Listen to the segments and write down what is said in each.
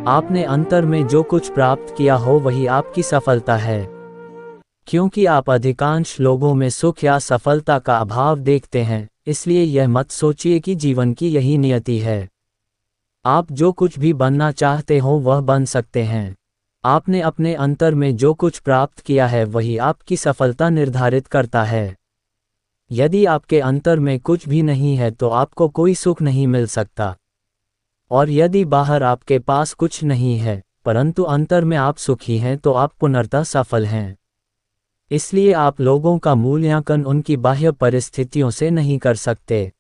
आपने अंतर में जो कुछ प्राप्त किया हो वही आपकी सफलता है। क्योंकि आप अधिकांश लोगों में सुख या सफलता का अभाव देखते हैं, इसलिए यह मत सोचिए कि जीवन की यही नियति है। आप जो कुछ भी बनना चाहते हो वह बन सकते हैं। आपने अपने अंतर में जो कुछ प्राप्त किया है वही आपकी सफलता निर्धारित करता है। यदि आपके अंतर में कुछ भी नहीं है तो आपको कोई सुख नहीं मिल सकता। और यदि बाहर आपके पास कुछ नहीं है, परंतु अंतर में आप सुखी हैं तो आप पूर्णतः सफल हैं। इसलिए आप लोगों का मूल्यांकन उनकी बाह्य परिस्थितियों से नहीं कर सकते।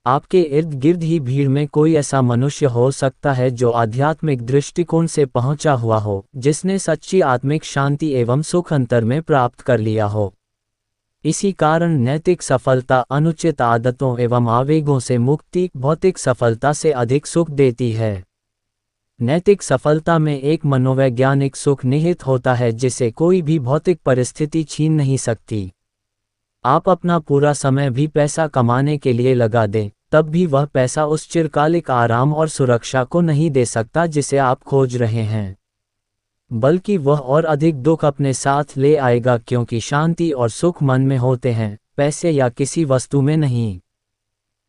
आपके इर्द गिर्द ही भीड़ में कोई ऐसा मनुष्य हो सकता है जो आध्यात्मिक दृष्टिकोण से पहुंचा हुआ हो, जिसने सच्ची आत्मिक शांति एवं सुख अंतर में प्राप्त कर लिया हो। इसी कारण नैतिक सफलता अनुचित आदतों एवं आवेगों से मुक्ति भौतिक सफलता से अधिक सुख देती है। नैतिक सफलता में एक मनोवैज्ञानिक सुख निहित होता है जिसे कोई भी भौतिक परिस्थिति छीन नहीं सकती। आप अपना पूरा समय भी पैसा कमाने के लिए लगा दें, तब भी वह पैसा उस चिरकालिक आराम और सुरक्षा को नहीं दे सकता जिसे आप खोज रहे हैं, बल्कि वह और अधिक दुख अपने साथ ले आएगा, क्योंकि शांति और सुख मन में होते हैं, पैसे या किसी वस्तु में नहीं।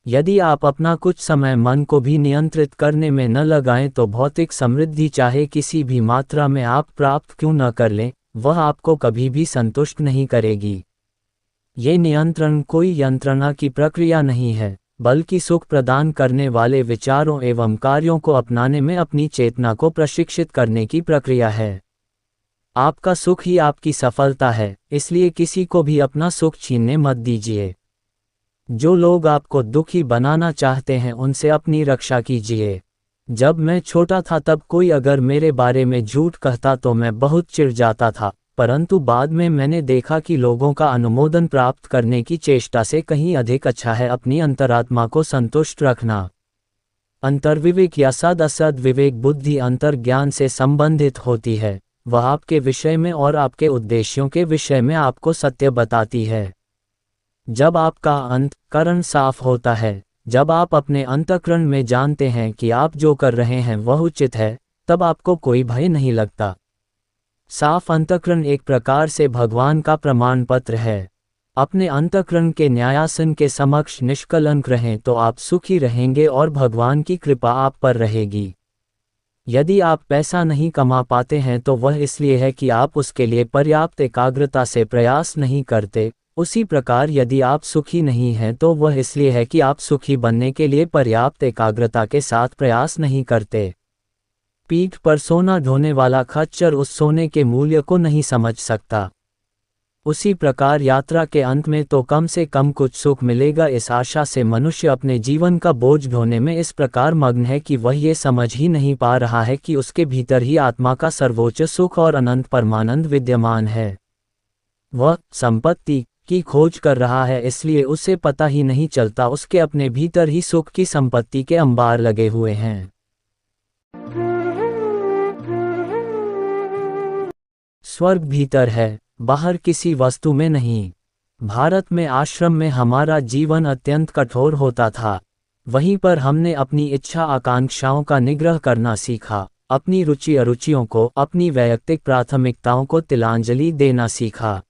यदि आप अपना कुछ समय मन को भी नियंत्रित करने में न लगाएं तो भौतिक समृद्धि चाहे किसी भी मात्रा में आप प्राप्त क्यों न कर लें, वह आपको कभी भी संतुष्ट नहीं करेगी। ये नियंत्रण कोई यंत्रणा की प्रक्रिया नहीं है, बल्कि सुख प्रदान करने वाले विचारों एवं कार्यों को अपनाने में अपनी चेतना को प्रशिक्षित करने की प्रक्रिया है। आपका सुख ही आपकी सफलता है, इसलिए किसी को भी अपना सुख छीनने मत दीजिए। जो लोग आपको दुखी बनाना चाहते हैं उनसे अपनी रक्षा कीजिए। जब मैं छोटा था तब कोई अगर मेरे बारे में झूठ कहता तो मैं बहुत चिढ़ जाता था, परंतु बाद में मैंने देखा कि लोगों का अनुमोदन प्राप्त करने की चेष्टा से कहीं अधिक अच्छा है अपनी अंतरात्मा को संतुष्ट रखना। अंतर्विवेक या सद असद विवेक बुद्धि अंतर ज्ञान से संबंधित होती है। वह आपके विषय में और आपके उद्देश्यों के विषय में आपको सत्य बताती है। जब आपका अंतःकरण साफ होता है, जब आप अपने अंतःकरण में जानते हैं कि आप जो कर रहे हैं वह उचित है, तब आपको कोई भय नहीं लगता। साफ अंतःकरण एक प्रकार से भगवान का प्रमाण पत्र है। अपने अंतःकरण के न्यायासन के समक्ष निष्कलंक रहें तो आप सुखी रहेंगे और भगवान की कृपा आप पर रहेगी। यदि आप पैसा नहीं कमा पाते हैं तो वह इसलिए है कि आप उसके लिए पर्याप्त एकाग्रता से प्रयास नहीं करते। उसी प्रकार यदि आप सुखी नहीं हैं तो वह इसलिए है कि आप सुखी बनने के लिए पर्याप्त एकाग्रता के साथ प्रयास नहीं करते। पीठ पर सोना ढोने वाला खच्चर उस सोने के मूल्य को नहीं समझ सकता। उसी प्रकार यात्रा के अंत में तो कम से कम कुछ सुख मिलेगा, इस आशा से मनुष्य अपने जीवन का बोझ ढोने में इस प्रकार मग्न है कि वह ये समझ ही नहीं पा रहा है कि उसके भीतर ही आत्मा का सर्वोच्च सुख और अनंत परमानंद विद्यमान है। वह संपत्ति की खोज कर रहा है, इसलिए उसे पता ही नहीं चलता उसके अपने भीतर ही सुख की संपत्ति के अंबार लगे हुए हैं। स्वर्ग भीतर है, बाहर किसी वस्तु में नहीं। भारत में आश्रम में हमारा जीवन अत्यंत कठोर होता था। वहीं पर हमने अपनी इच्छा आकांक्षाओं का निग्रह करना सीखा, अपनी रुचि अरुचियों को, अपनी वैयक्तिक प्राथमिकताओं को तिलांजलि देना सीखा।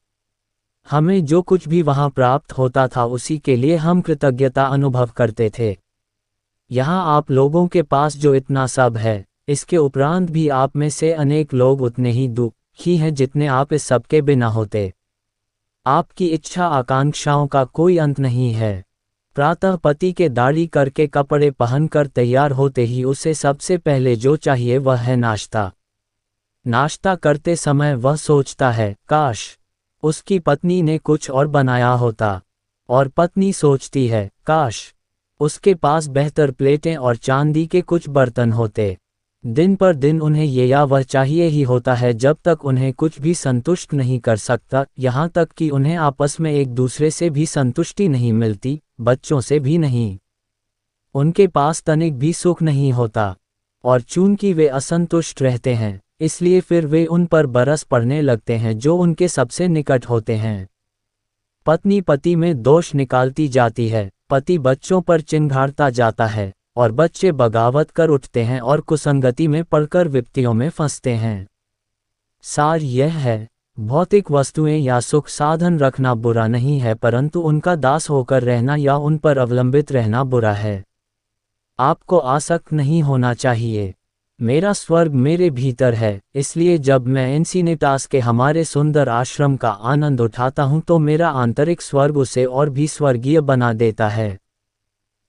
हमें जो कुछ भी वहां प्राप्त होता था उसी के लिए हम कृतज्ञता अनुभव करते थे। यहाँ आप लोगों के पास जो इतना सब है, इसके उपरांत भी आप में से अनेक लोग उतने ही दुखी हैं जितने आप इस सब के बिना होते। आपकी इच्छा आकांक्षाओं का कोई अंत नहीं है। प्रातः पति के दाढ़ी करके कपड़े पहनकर तैयार होते ही उसे सबसे पहले जो चाहिए वह है नाश्ता। नाश्ता करते समय वह सोचता है, काश उसकी पत्नी ने कुछ और बनाया होता, और पत्नी सोचती है, काश उसके पास बेहतर प्लेटें और चांदी के कुछ बर्तन होते। दिन पर दिन उन्हें ये या वह चाहिए ही होता है, जब तक उन्हें कुछ भी संतुष्ट नहीं कर सकता, यहाँ तक कि उन्हें आपस में एक दूसरे से भी संतुष्टि नहीं मिलती, बच्चों से भी नहीं। उनके पास तनिक भी सुख नहीं होता, और चूंकि वे असंतुष्ट रहते हैं, इसलिए फिर वे उन पर बरस पड़ने लगते हैं जो उनके सबसे निकट होते हैं। पत्नी पति में दोष निकालती जाती है, पति बच्चों पर चिंघाड़ता जाता है, और बच्चे बगावत कर उठते हैं और कुसंगति में पड़कर विपत्तियों में फंसते हैं। सार यह है, भौतिक वस्तुएं या सुख साधन रखना बुरा नहीं है, परंतु उनका दास होकर रहना या उन पर अवलंबित रहना बुरा है। आपको आसक्त नहीं होना चाहिए। मेरा स्वर्ग मेरे भीतर है, इसलिए जब मैं एंसिनिटास के हमारे सुंदर आश्रम का आनंद उठाता हूँ तो मेरा आंतरिक स्वर्ग उसे और भी स्वर्गीय बना देता है।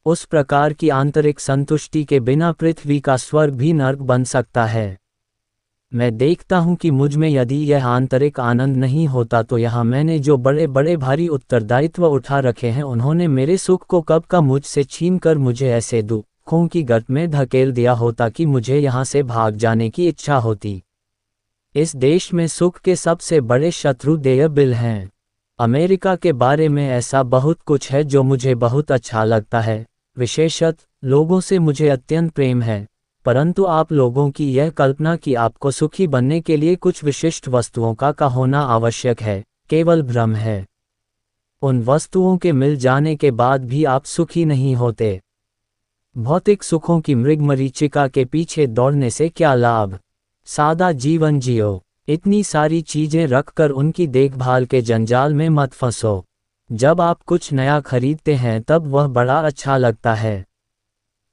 उस प्रकार की आंतरिक संतुष्टि के बिना पृथ्वी का स्वर्ग भी नर्क बन सकता है। मैं देखता हूँ कि मुझ में यदि यह आंतरिक आनंद नहीं होता तो यहाँ मैंने जो बड़े बड़े भारी उत्तरदायित्व उठा रखे हैं उन्होंने मेरे सुख को कब का मुझसे छीनकर मुझे ऐसे दुखों की गर्त में धकेल दिया होता कि मुझे यहाँ से भाग जाने की इच्छा होती। इस देश में सुख के सबसे बड़े शत्रु देय बिल हैं। अमेरिका के बारे में ऐसा बहुत कुछ है जो मुझे बहुत अच्छा लगता है, विशेषतः लोगों से मुझे अत्यंत प्रेम है, परंतु आप लोगों की यह कल्पना कि आपको सुखी बनने के लिए कुछ विशिष्ट वस्तुओं का होना आवश्यक है, केवल भ्रम है। उन वस्तुओं के मिल जाने के बाद भी आप सुखी नहीं होते। भौतिक सुखों की मृगमरीचिका के पीछे दौड़ने से क्या लाभ? सादा जीवन जियो। इतनी सारी चीजें रखकर उनकी देखभाल के जंजाल में मत फंसो। जब आप कुछ नया खरीदते हैं तब वह बड़ा अच्छा लगता है,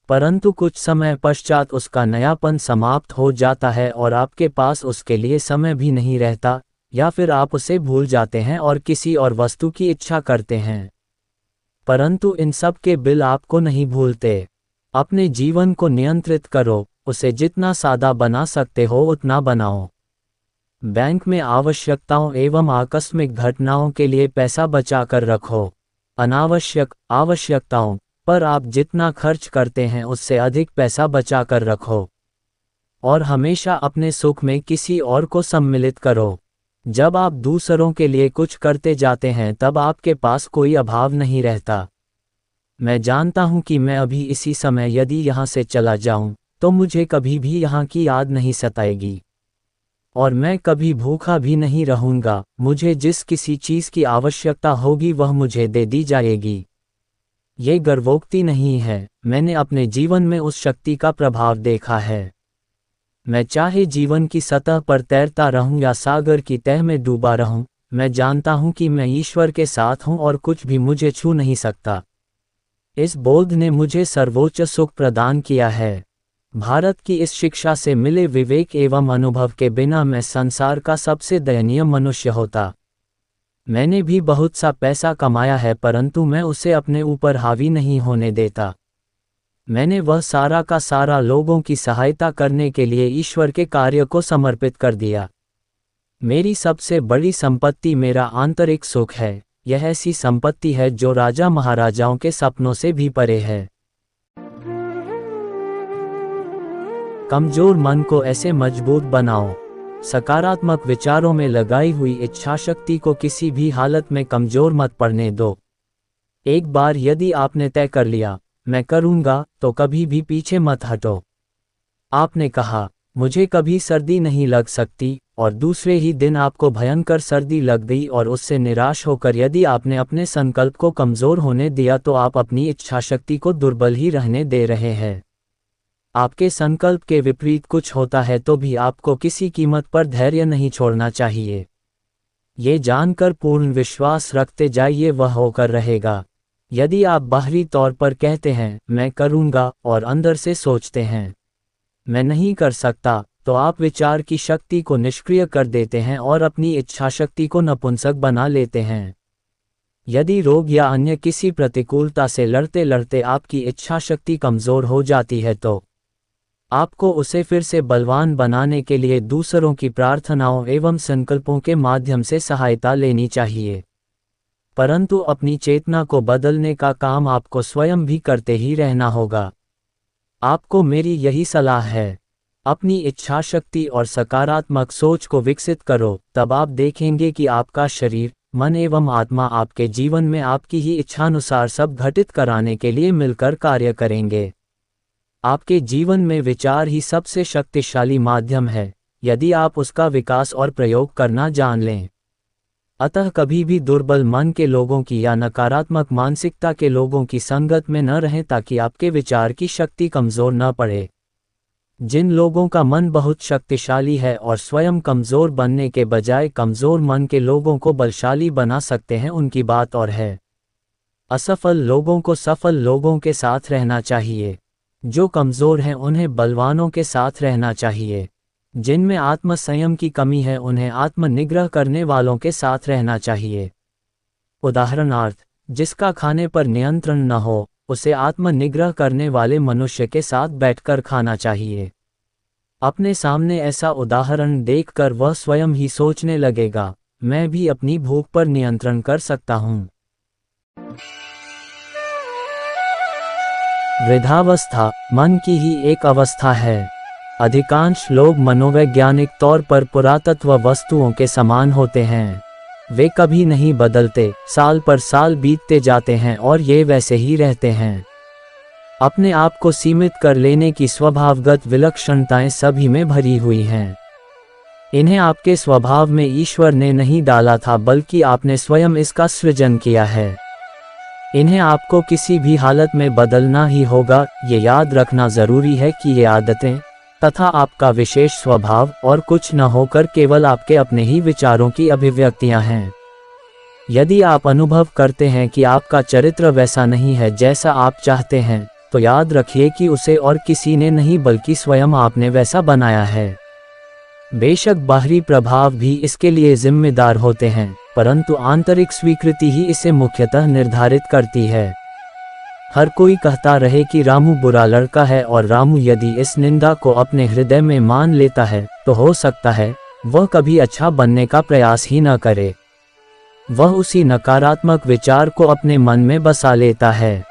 परंतु कुछ समय पश्चात उसका नयापन समाप्त हो जाता है और आपके पास उसके लिए समय भी नहीं रहता, या फिर आप उसे भूल जाते हैं और किसी और वस्तु की इच्छा करते हैं। परंतु इन सब के बिल आपको नहीं भूलते। अपने जीवन को नियंत्रित करो, उसे जितना सादा बना सकते हो उतना बनाओ। बैंक में आवश्यकताओं एवं आकस्मिक घटनाओं के लिए पैसा बचा कर रखो। अनावश्यक आवश्यकताओं पर आप जितना खर्च करते हैं उससे अधिक पैसा बचा कर रखो। और हमेशा अपने सुख में किसी और को सम्मिलित करो। जब आप दूसरों के लिए कुछ करते जाते हैं तब आपके पास कोई अभाव नहीं रहता। मैं जानता हूं कि मैं अभी इसी समय यदि यहाँ से चला जाऊं तो मुझे कभी भी यहाँ की याद नहीं सताएगी, और मैं कभी भूखा भी नहीं रहूंगा। मुझे जिस किसी चीज़ की आवश्यकता होगी वह मुझे दे दी जाएगी। ये गर्वोक्ति नहीं है, मैंने अपने जीवन में उस शक्ति का प्रभाव देखा है। मैं चाहे जीवन की सतह पर तैरता रहूं या सागर की तह में डूबा रहूं, मैं जानता हूं कि मैं ईश्वर के साथ हूं और कुछ भी मुझे छू नहीं सकता। इस बोध ने मुझे सर्वोच्च सुख प्रदान किया है। भारत की इस शिक्षा से मिले विवेक एवं अनुभव के बिना मैं संसार का सबसे दयनीय मनुष्य होता। मैंने भी बहुत सा पैसा कमाया है, परंतु मैं उसे अपने ऊपर हावी नहीं होने देता। मैंने वह सारा का सारा लोगों की सहायता करने के लिए ईश्वर के कार्य को समर्पित कर दिया। मेरी सबसे बड़ी संपत्ति मेरा आंतरिक सुख है। यह ऐसी संपत्ति है जो राजा महाराजाओं के सपनों से भी परे है। कमजोर मन को ऐसे मजबूत बनाओ। सकारात्मक विचारों में लगाई हुई इच्छाशक्ति को किसी भी हालत में कमजोर मत पड़ने दो। एक बार यदि आपने तय कर लिया मैं करूंगा, तो कभी भी पीछे मत हटो। आपने कहा मुझे कभी सर्दी नहीं लग सकती, और दूसरे ही दिन आपको भयंकर सर्दी लग गई, और उससे निराश होकर यदि आपने अपने संकल्प को कमजोर होने दिया तो आप अपनी इच्छाशक्ति को दुर्बल ही रहने दे रहे हैं। आपके संकल्प के विपरीत कुछ होता है तो भी आपको किसी कीमत पर धैर्य नहीं छोड़ना चाहिए। ये जानकर पूर्ण विश्वास रखते जाइए वह होकर रहेगा। यदि आप बाहरी तौर पर कहते हैं मैं करूंगा और अंदर से सोचते हैं मैं नहीं कर सकता, तो आप विचार की शक्ति को निष्क्रिय कर देते हैं और अपनी इच्छाशक्ति को नपुंसक बना लेते हैं। यदि रोग या अन्य किसी प्रतिकूलता से लड़ते लड़ते आपकी इच्छाशक्ति कमजोर हो जाती है तो आपको उसे फिर से बलवान बनाने के लिए दूसरों की प्रार्थनाओं एवं संकल्पों के माध्यम से सहायता लेनी चाहिए। परंतु अपनी चेतना को बदलने का काम आपको स्वयं भी करते ही रहना होगा। आपको मेरी यही सलाह है, अपनी इच्छाशक्ति और सकारात्मक सोच को विकसित करो, तब आप देखेंगे कि आपका शरीर, मन एवं आत्मा आपके जीवन में आपकी ही इच्छानुसार सब घटित कराने के लिए मिलकर कार्य करेंगे। आपके जीवन में विचार ही सबसे शक्तिशाली माध्यम है, यदि आप उसका विकास और प्रयोग करना जान लें। अतः कभी भी दुर्बल मन के लोगों की या नकारात्मक मानसिकता के लोगों की संगत में न रहें ताकि आपके विचार की शक्ति कमज़ोर न पड़े। जिन लोगों का मन बहुत शक्तिशाली है और स्वयं कमज़ोर बनने के बजाय कमज़ोर मन के लोगों को बलशाली बना सकते हैं, उनकी बात और है। असफल लोगों को सफल लोगों के साथ रहना चाहिए। जो कमज़ोर हैं उन्हें बलवानों के साथ रहना चाहिए। जिनमें आत्मसंयम की कमी है उन्हें आत्मनिग्रह करने वालों के साथ रहना चाहिए। उदाहरणार्थ, जिसका खाने पर नियंत्रण न हो, उसे आत्मनिग्रह करने वाले मनुष्य के साथ बैठकर खाना चाहिए। अपने सामने ऐसा उदाहरण देखकर वह स्वयं ही सोचने लगेगा, मैं भी अपनी भूख पर नियंत्रण कर सकता हूँ। वृद्धावस्था मन की ही एक अवस्था है। अधिकांश लोग मनोवैज्ञानिक तौर पर पुरातत्व वस्तुओं के समान होते हैं। वे कभी नहीं बदलते, साल पर साल बीतते जाते हैं और ये वैसे ही रहते हैं। अपने आप को सीमित कर लेने की स्वभावगत विलक्षणताएं सभी में भरी हुई हैं। इन्हें आपके स्वभाव में ईश्वर ने नहीं डाला था, बल्कि आपने स्वयं इसका सृजन किया है। इन्हें आपको किसी भी हालत में बदलना ही होगा। ये याद रखना जरूरी है कि ये आदतें तथा आपका विशेष स्वभाव और कुछ न होकर केवल आपके अपने ही विचारों की अभिव्यक्तियां हैं। यदि आप अनुभव करते हैं कि आपका चरित्र वैसा नहीं है जैसा आप चाहते हैं, तो याद रखिए कि उसे और किसी ने नहीं बल्कि स्वयं आपने वैसा बनाया है। बेशक बाहरी प्रभाव भी इसके लिए जिम्मेदार होते हैं, परंतु आंतरिक स्वीकृति ही इसे मुख्यतः निर्धारित करती है। हर कोई कहता रहे कि रामू बुरा लड़का है, और रामू यदि इस निंदा को अपने हृदय में मान लेता है तो हो सकता है वह कभी अच्छा बनने का प्रयास ही न करे। वह उसी नकारात्मक विचार को अपने मन में बसा लेता है।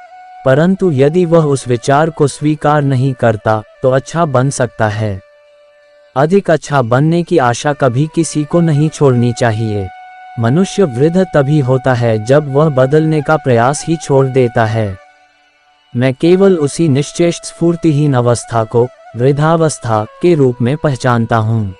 परंतु यदि वह उस विचार को स्वीकार नहीं करता तो अच्छा बन सकता है। अधिक अच्छा बनने की आशा कभी किसी को नहीं छोड़नी चाहिए। मनुष्य वृद्ध तभी होता है जब वह बदलने का प्रयास ही छोड़ देता है। मैं केवल उसी निश्चेष्ट स्फूर्तिहीन अवस्था को वृद्धावस्था के रूप में पहचानता हूँ।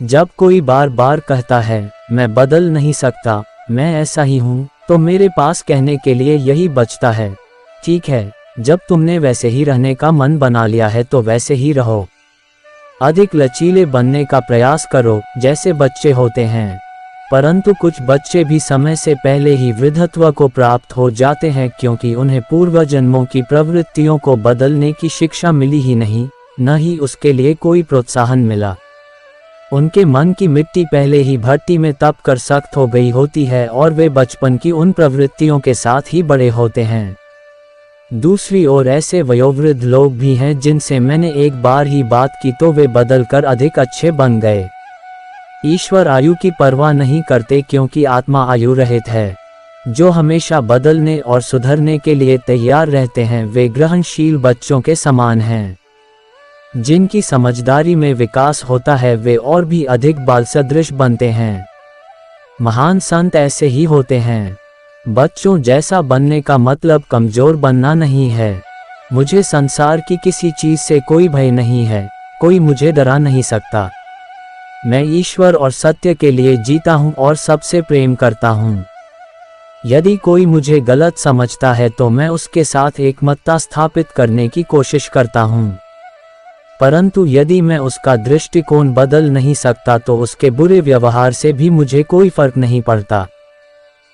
जब कोई बार बार कहता है मैं बदल नहीं सकता, मैं ऐसा ही हूँ, तो मेरे पास कहने के लिए यही बचता है, ठीक है, जब तुमने वैसे ही रहने का मन बना लिया है तो वैसे ही रहो। अधिक लचीले बनने का प्रयास करो जैसे बच्चे होते हैं। परंतु कुछ बच्चे भी समय से पहले ही वृद्धत्व को प्राप्त हो जाते हैं, क्योंकि उन्हें पूर्व जन्मों की प्रवृत्तियों को बदलने की शिक्षा मिली ही नहीं, न ही उसके लिए कोई प्रोत्साहन मिला। उनके मन की मिट्टी पहले ही भट्टी में तप कर सख्त हो गई होती है और वे बचपन की उन प्रवृत्तियों के साथ ही बड़े होते हैं। दूसरी ओर ऐसे वयोवृद्ध लोग भी हैं जिनसे मैंने एक बार ही बात की तो वे बदलकर अधिक अच्छे बन गए। ईश्वर आयु की परवाह नहीं करते, क्योंकि आत्मा आयु रहित है। जो हमेशा बदलने और सुधरने के लिए तैयार रहते हैं वे ग्रहणशील बच्चों के समान हैं। जिनकी समझदारी में विकास होता है वे और भी अधिक बाल सदृश बनते हैं। महान संत ऐसे ही होते हैं। बच्चों जैसा बनने का मतलब कमजोर बनना नहीं है। मुझे संसार की किसी चीज से कोई भय नहीं है, कोई मुझे डरा नहीं सकता। मैं ईश्वर और सत्य के लिए जीता हूँ और सबसे प्रेम करता हूँ। यदि कोई मुझे गलत समझता है तो मैं उसके साथ एकमतता स्थापित करने की कोशिश करता हूँ। परंतु यदि मैं उसका दृष्टिकोण बदल नहीं सकता तो उसके बुरे व्यवहार से भी मुझे कोई फर्क नहीं पड़ता।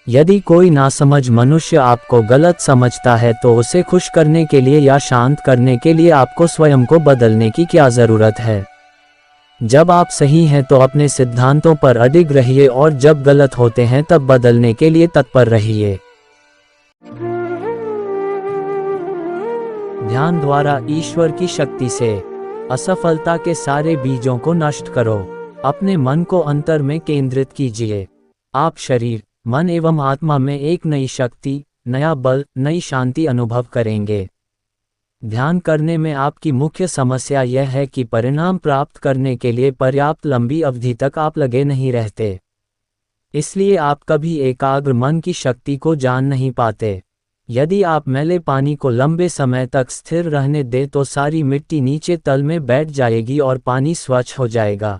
यदि कोई नासमझ मनुष्य आपको गलत समझता है तो उसे खुश करने के लिए या शांत करने के लिए आपको स्वयं को बदलने की क्या जरूरत है। जब आप सही हैं तो अपने सिद्धांतों पर अडिग रहिए और जब गलत होते हैं तब बदलने के लिए तत्पर रहिए। ध्यान द्वारा ईश्वर की शक्ति से असफलता के सारे बीजों को नष्ट करो। अपने मन को अंतर में केंद्रित कीजिए। आप शरीर, मन एवं आत्मा में एक नई शक्ति, नया बल, नई शांति अनुभव करेंगे। ध्यान करने में आपकी मुख्य समस्या यह है कि परिणाम प्राप्त करने के लिए पर्याप्त लंबी अवधि तक आप लगे नहीं रहते। इसलिए आप कभी एकाग्र मन की शक्ति को जान नहीं पाते। यदि आप मैले पानी को लंबे समय तक स्थिर रहने दें तो सारी मिट्टी नीचे तल में बैठ जाएगी और पानी स्वच्छ हो जाएगा।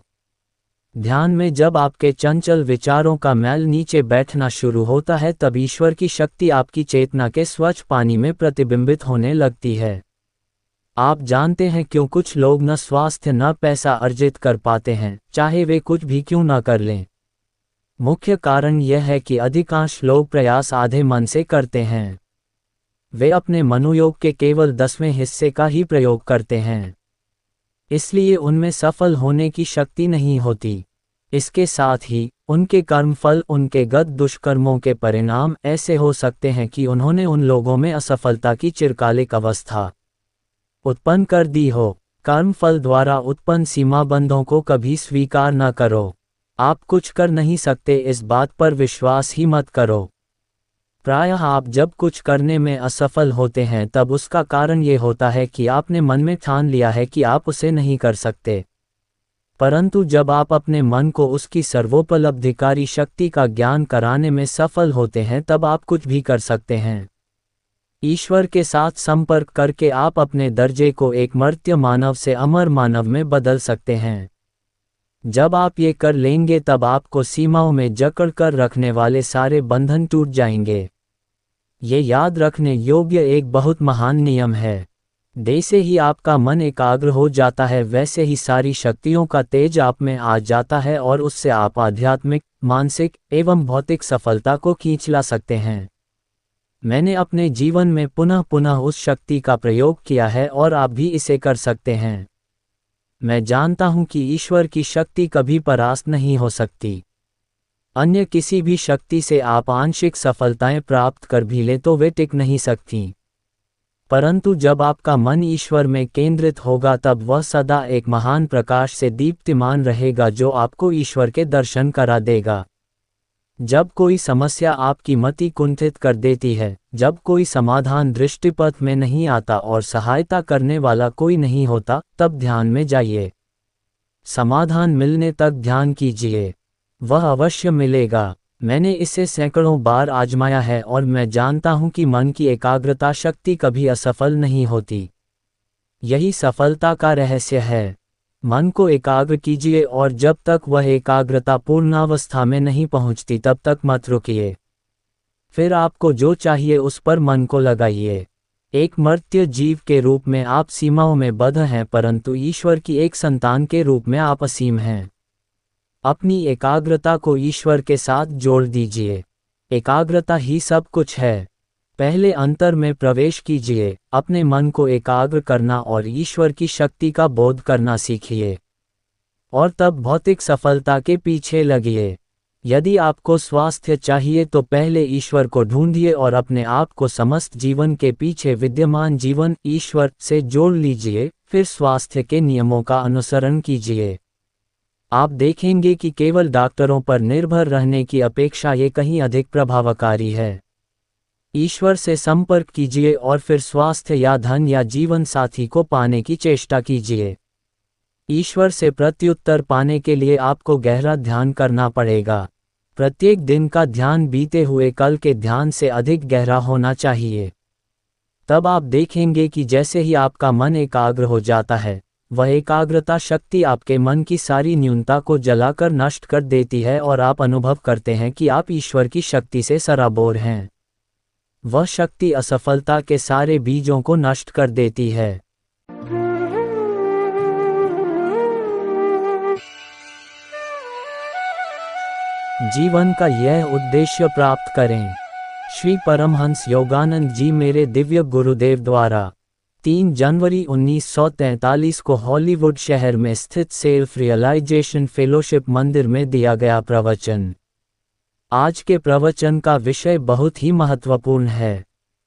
ध्यान में जब आपके चंचल विचारों का मैल नीचे बैठना शुरू होता है तब ईश्वर की शक्ति आपकी चेतना के स्वच्छ पानी में प्रतिबिंबित होने लगती है। आप जानते हैं क्यों कुछ लोग न स्वास्थ्य न पैसा अर्जित कर पाते हैं, चाहे वे कुछ भी क्यों न कर लें। मुख्य कारण यह है कि अधिकांश लोग प्रयास आधे मन से करते हैं। वे अपने मनोयोग के केवल 10वें हिस्से का ही प्रयोग करते हैं, इसलिए उनमें सफल होने की शक्ति नहीं होती। इसके साथ ही उनके कर्मफल, उनके गत दुष्कर्मों के परिणाम ऐसे हो सकते हैं कि उन्होंने उन लोगों में असफलता की चिरकालिक अवस्था उत्पन्न कर दी हो। कर्मफल द्वारा उत्पन्न सीमाबंधों को कभी स्वीकार न करो। आप कुछ कर नहीं सकते, इस बात पर विश्वास ही मत करो। प्रायः आप जब कुछ करने में असफल होते हैं तब उसका कारण ये होता है कि आपने मन में ठान लिया है कि आप उसे नहीं कर सकते। परंतु जब आप अपने मन को उसकी सर्वोपलब्धिकारी शक्ति का ज्ञान कराने में सफल होते हैं तब आप कुछ भी कर सकते हैं। ईश्वर के साथ संपर्क करके आप अपने दर्जे को एक मर्त्य मानव से अमर मानव में बदल सकते हैं। जब आप ये कर लेंगे तब आपको सीमाओं में जकड़ कर रखने वाले सारे बंधन टूट जाएंगे। ये याद रखने योग्य एक बहुत महान नियम है। जैसे ही आपका मन एकाग्र हो जाता है वैसे ही सारी शक्तियों का तेज आप में आ जाता है और उससे आप आध्यात्मिक, मानसिक एवं भौतिक सफलता को खींच ला सकते हैं। मैंने अपने जीवन में पुनः पुनः उस शक्ति का प्रयोग किया है और आप भी इसे कर सकते हैं। मैं जानता हूं कि ईश्वर की शक्ति कभी परास्त नहीं हो सकती। अन्य किसी भी शक्ति से आप आंशिक सफलताएं प्राप्त कर भी ले तो वे टिक नहीं सकती। परंतु जब आपका मन ईश्वर में केंद्रित होगा तब वह सदा एक महान प्रकाश से दीप्तिमान रहेगा जो आपको ईश्वर के दर्शन करा देगा। जब कोई समस्या आपकी मति कुंठित कर देती है, जब कोई समाधान दृष्टिपथ में नहीं आता और सहायता करने वाला कोई नहीं होता, तब ध्यान में जाइए। समाधान मिलने तक ध्यान कीजिए, वह अवश्य मिलेगा। मैंने इसे सैकड़ों बार आजमाया है और मैं जानता हूं कि मन की एकाग्रता शक्ति कभी असफल नहीं होती। यही सफलता का रहस्य है। मन को एकाग्र कीजिए और जब तक वह एकाग्रता पूर्णावस्था में नहीं पहुंचती तब तक मत रुकिए। फिर आपको जो चाहिए उस पर मन को लगाइए। एक मर्त्य जीव के रूप में आप सीमाओं में बद्ध हैं, परंतु ईश्वर की एक संतान के रूप में आप असीम हैं। अपनी एकाग्रता को ईश्वर के साथ जोड़ दीजिए। एकाग्रता ही सब कुछ है। पहले अंतर में प्रवेश कीजिए, अपने मन को एकाग्र करना और ईश्वर की शक्ति का बोध करना सीखिए, और तब भौतिक सफलता के पीछे लगिए। यदि आपको स्वास्थ्य चाहिए तो पहले ईश्वर को ढूंढिए और अपने आप को समस्त जीवन के पीछे विद्यमान जीवन ईश्वर से जोड़ लीजिए। फिर स्वास्थ्य के नियमों का अनुसरण कीजिए। आप देखेंगे कि केवल डॉक्टरों पर निर्भर रहने की अपेक्षा ये कहीं अधिक प्रभावकारी है। ईश्वर से संपर्क कीजिए और फिर स्वास्थ्य या धन या जीवन साथी को पाने की चेष्टा कीजिए। ईश्वर से प्रत्युत्तर पाने के लिए आपको गहरा ध्यान करना पड़ेगा। प्रत्येक दिन का ध्यान बीते हुए कल के ध्यान से अधिक गहरा होना चाहिए। तब आप देखेंगे कि जैसे ही आपका मन एकाग्र हो जाता है, वह एकाग्रता शक्ति आपके मन की सारी न्यूनता को जलाकर नष्ट कर देती है और आप अनुभव करते हैं कि आप ईश्वर की शक्ति से सराबोर हैं। वह शक्ति असफलता के सारे बीजों को नष्ट कर देती है। जीवन का यह उद्देश्य प्राप्त करें। श्री परमहंस योगानंद जी मेरे दिव्य गुरुदेव द्वारा 3 जनवरी 1943 को हॉलीवुड शहर में स्थित सेल्फ रियलाइजेशन फेलोशिप मंदिर में दिया गया प्रवचन। आज के प्रवचन का विषय बहुत ही महत्वपूर्ण है।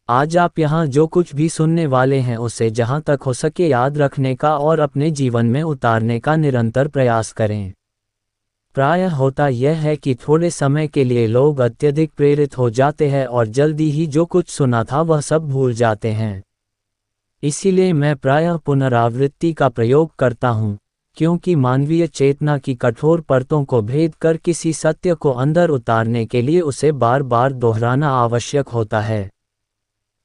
आज आप यहाँ जो कुछ भी सुनने वाले हैं उसे जहाँ तक हो सके याद रखने का और अपने जीवन में उतारने का निरंतर प्रयास करें। प्रायः होता यह है कि थोड़े समय के लिए लोग अत्यधिक प्रेरित हो जाते हैं और जल्दी ही जो कुछ सुना था वह सब भूल जाते हैं। इसीलिए मैं प्रायः पुनरावृत्ति का प्रयोग करता हूँ, क्योंकि मानवीय चेतना की कठोर परतों को भेद कर किसी सत्य को अंदर उतारने के लिए उसे बार बार दोहराना आवश्यक होता है।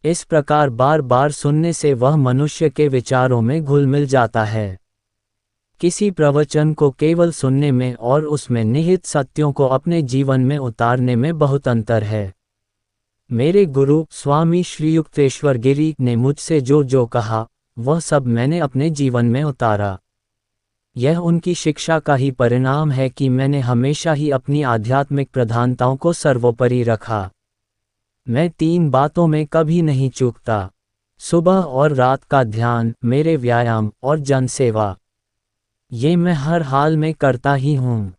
इस प्रकार बार बार सुनने से वह मनुष्य के विचारों में घुल मिल जाता है। किसी प्रवचन को केवल सुनने में और उसमें निहित सत्यों को अपने जीवन में उतारने में बहुत अंतर है। मेरे गुरु स्वामी श्री युक्तेश्वर गिरी ने मुझसे जो जो कहा, वह सब मैंने अपने जीवन में उतारा। यह उनकी शिक्षा का ही परिणाम है कि मैंने हमेशा ही अपनी आध्यात्मिक प्रधानताओं को सर्वोपरि रखा। मैं 3 बातों में कभी नहीं चूकता: सुबह और रात का ध्यान, मेरे व्यायाम और जनसेवा। ये मैं हर हाल में करता ही हूँ।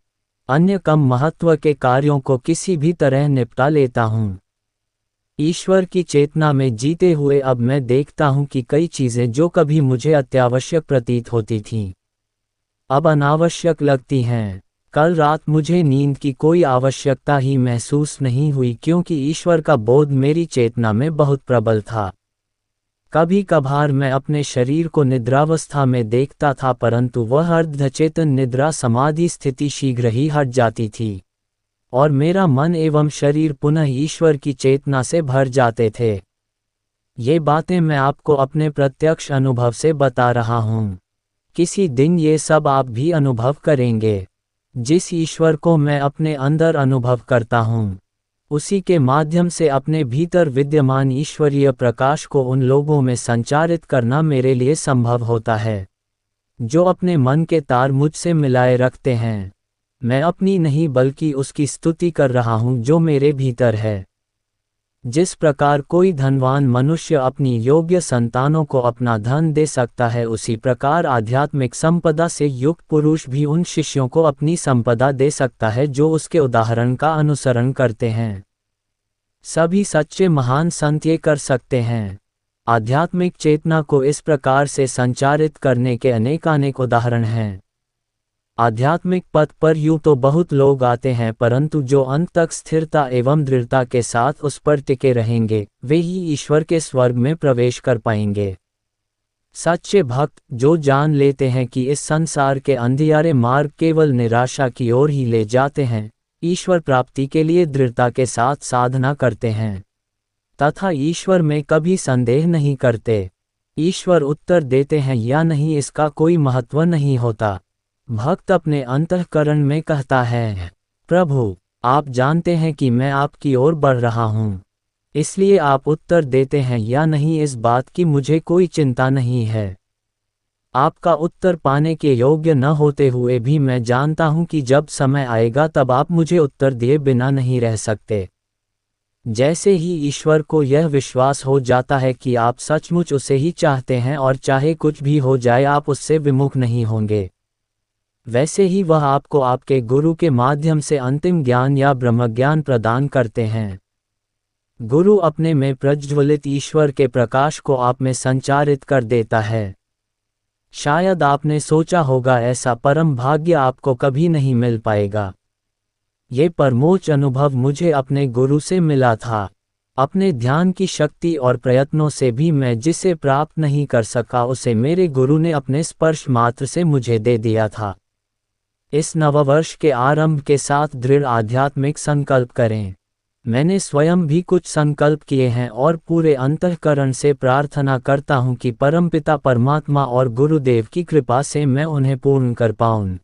अन्य कम महत्व के कार्यों को किसी भी तरह निपटा लेता हूँ। ईश्वर की चेतना में जीते हुए अब मैं देखता हूँ कि कई चीज़ें जो कभी मुझे अत्यावश्यक प्रतीत होती थीं, अब अनावश्यक लगती हैं। कल रात मुझे नींद की कोई आवश्यकता ही महसूस नहीं हुई क्योंकि ईश्वर का बोध मेरी चेतना में बहुत प्रबल था। कभी कभार मैं अपने शरीर को निद्रावस्था में देखता था, परंतु वह अर्धचेतन निद्रा समाधि स्थिति शीघ्र ही हट जाती थी और मेरा मन एवं शरीर पुनः ईश्वर की चेतना से भर जाते थे। ये बातें मैं आपको अपने प्रत्यक्ष अनुभव से बता रहा हूँ। किसी दिन ये सब आप भी अनुभव करेंगे। जिस ईश्वर को मैं अपने अंदर अनुभव करता हूँ, उसी के माध्यम से अपने भीतर विद्यमान ईश्वरीय प्रकाश को उन लोगों में संचारित करना मेरे लिए संभव होता है जो अपने मन के तार मुझसे मिलाए रखते हैं। मैं अपनी नहीं बल्कि उसकी स्तुति कर रहा हूँ जो मेरे भीतर है। जिस प्रकार कोई धनवान मनुष्य अपनी योग्य संतानों को अपना धन दे सकता है, उसी प्रकार आध्यात्मिक संपदा से युक्त पुरुष भी उन शिष्यों को अपनी संपदा दे सकता है जो उसके उदाहरण का अनुसरण करते हैं। सभी सच्चे महान संत ये कर सकते हैं। आध्यात्मिक चेतना को इस प्रकार से संचारित करने के अनेकानेक उदाहरण हैं। आध्यात्मिक पथ पर यूं तो बहुत लोग आते हैं, परंतु जो अंत तक स्थिरता एवं दृढ़ता के साथ उस पर टिके रहेंगे, वे ही ईश्वर के स्वर्ग में प्रवेश कर पाएंगे। सच्चे भक्त जो जान लेते हैं कि इस संसार के अंधियारे मार्ग केवल निराशा की ओर ही ले जाते हैं, ईश्वर प्राप्ति के लिए दृढ़ता के साथ साधना करते हैं तथा ईश्वर में कभी संदेह नहीं करते। ईश्वर उत्तर देते हैं या नहीं इसका कोई महत्व नहीं होता। भक्त अपने अंतःकरण में कहता है, प्रभु आप जानते हैं कि मैं आपकी ओर बढ़ रहा हूँ, इसलिए आप उत्तर देते हैं या नहीं इस बात की मुझे कोई चिंता नहीं है। आपका उत्तर पाने के योग्य न होते हुए भी मैं जानता हूँ कि जब समय आएगा तब आप मुझे उत्तर दिए बिना नहीं रह सकते। जैसे ही ईश्वर को यह विश्वास हो जाता है कि आप सचमुच उसे ही चाहते हैं और चाहे कुछ भी हो जाए आप उससे विमुख नहीं होंगे, वैसे ही वह आपको आपके गुरु के माध्यम से अंतिम ज्ञान या ब्रह्मज्ञान प्रदान करते हैं। गुरु अपने में प्रज्वलित ईश्वर के प्रकाश को आप में संचारित कर देता है। शायद आपने सोचा होगा ऐसा परम भाग्य आपको कभी नहीं मिल पाएगा। ये परमोच्च अनुभव मुझे अपने गुरु से मिला था। अपने ध्यान की शक्ति और प्रयत्नों से भी मैं जिसे प्राप्त नहीं कर सका उसे मेरे गुरु ने अपने स्पर्श मात्र से मुझे दे दिया था। इस नववर्ष के आरंभ के साथ दृढ़ आध्यात्मिक संकल्प करें। मैंने स्वयं भी कुछ संकल्प किए हैं और पूरे अंतःकरण से प्रार्थना करता हूँ कि परमपिता परमात्मा और गुरुदेव की कृपा से मैं उन्हें पूर्ण कर पाऊँ।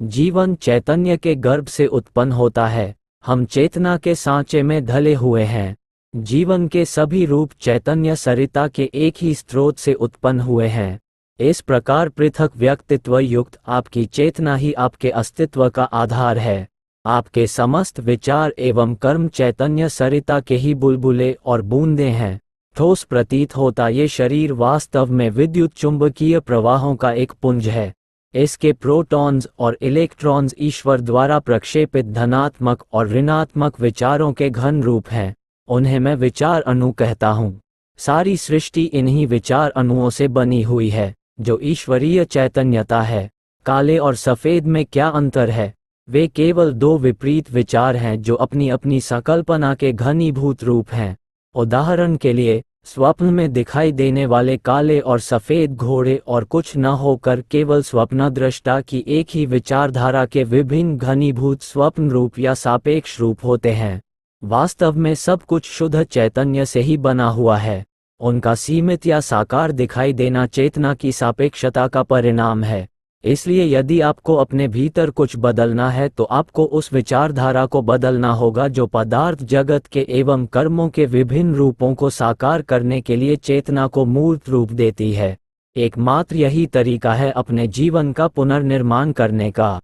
जीवन चैतन्य के गर्भ से उत्पन्न होता है। हम चेतना के सांचे में ढले हुए हैं। जीवन के सभी रूप चैतन्य सरिता के एक ही स्रोत से उत्पन्न हुए हैं। इस प्रकार पृथक व्यक्तित्व युक्त आपकी चेतना ही आपके अस्तित्व का आधार है। आपके समस्त विचार एवं कर्म चैतन्य सरिता के ही बुलबुले और बूंदे हैं। ठोस प्रतीत होता ये शरीर वास्तव में विद्युत चुंबकीय प्रवाहों का एक पुंज है। इसके प्रोटॉन्स और इलेक्ट्रॉन्स ईश्वर द्वारा प्रक्षेपित धनात्मक और ऋणात्मक विचारों के घन रूप हैं। उन्हें मैं विचार अणु कहता हूँ। सारी सृष्टि इन्हीं विचार अणुओं से बनी हुई है जो ईश्वरीय चैतन्यता है। काले और सफ़ेद में क्या अंतर है? वे केवल 2 विपरीत विचार हैं जो अपनी अपनी संकल्पना के घनीभूत रूप हैं। उदाहरण के लिए स्वप्न में दिखाई देने वाले काले और सफ़ेद घोड़े और कुछ न होकर केवल स्वप्नदृष्टा की एक ही विचारधारा के विभिन्न घनीभूत स्वप्न रूप या सापेक्ष रूप होते हैं। वास्तव में सब कुछ शुद्ध चैतन्य से ही बना हुआ है। उनका सीमित या साकार दिखाई देना चेतना की सापेक्षता का परिणाम है। इसलिए यदि आपको अपने भीतर कुछ बदलना है तो आपको उस विचारधारा को बदलना होगा जो पदार्थ जगत के एवं कर्मों के विभिन्न रूपों को साकार करने के लिए चेतना को मूर्त रूप देती है। एकमात्र यही तरीका है अपने जीवन का पुनर्निर्माण करने का।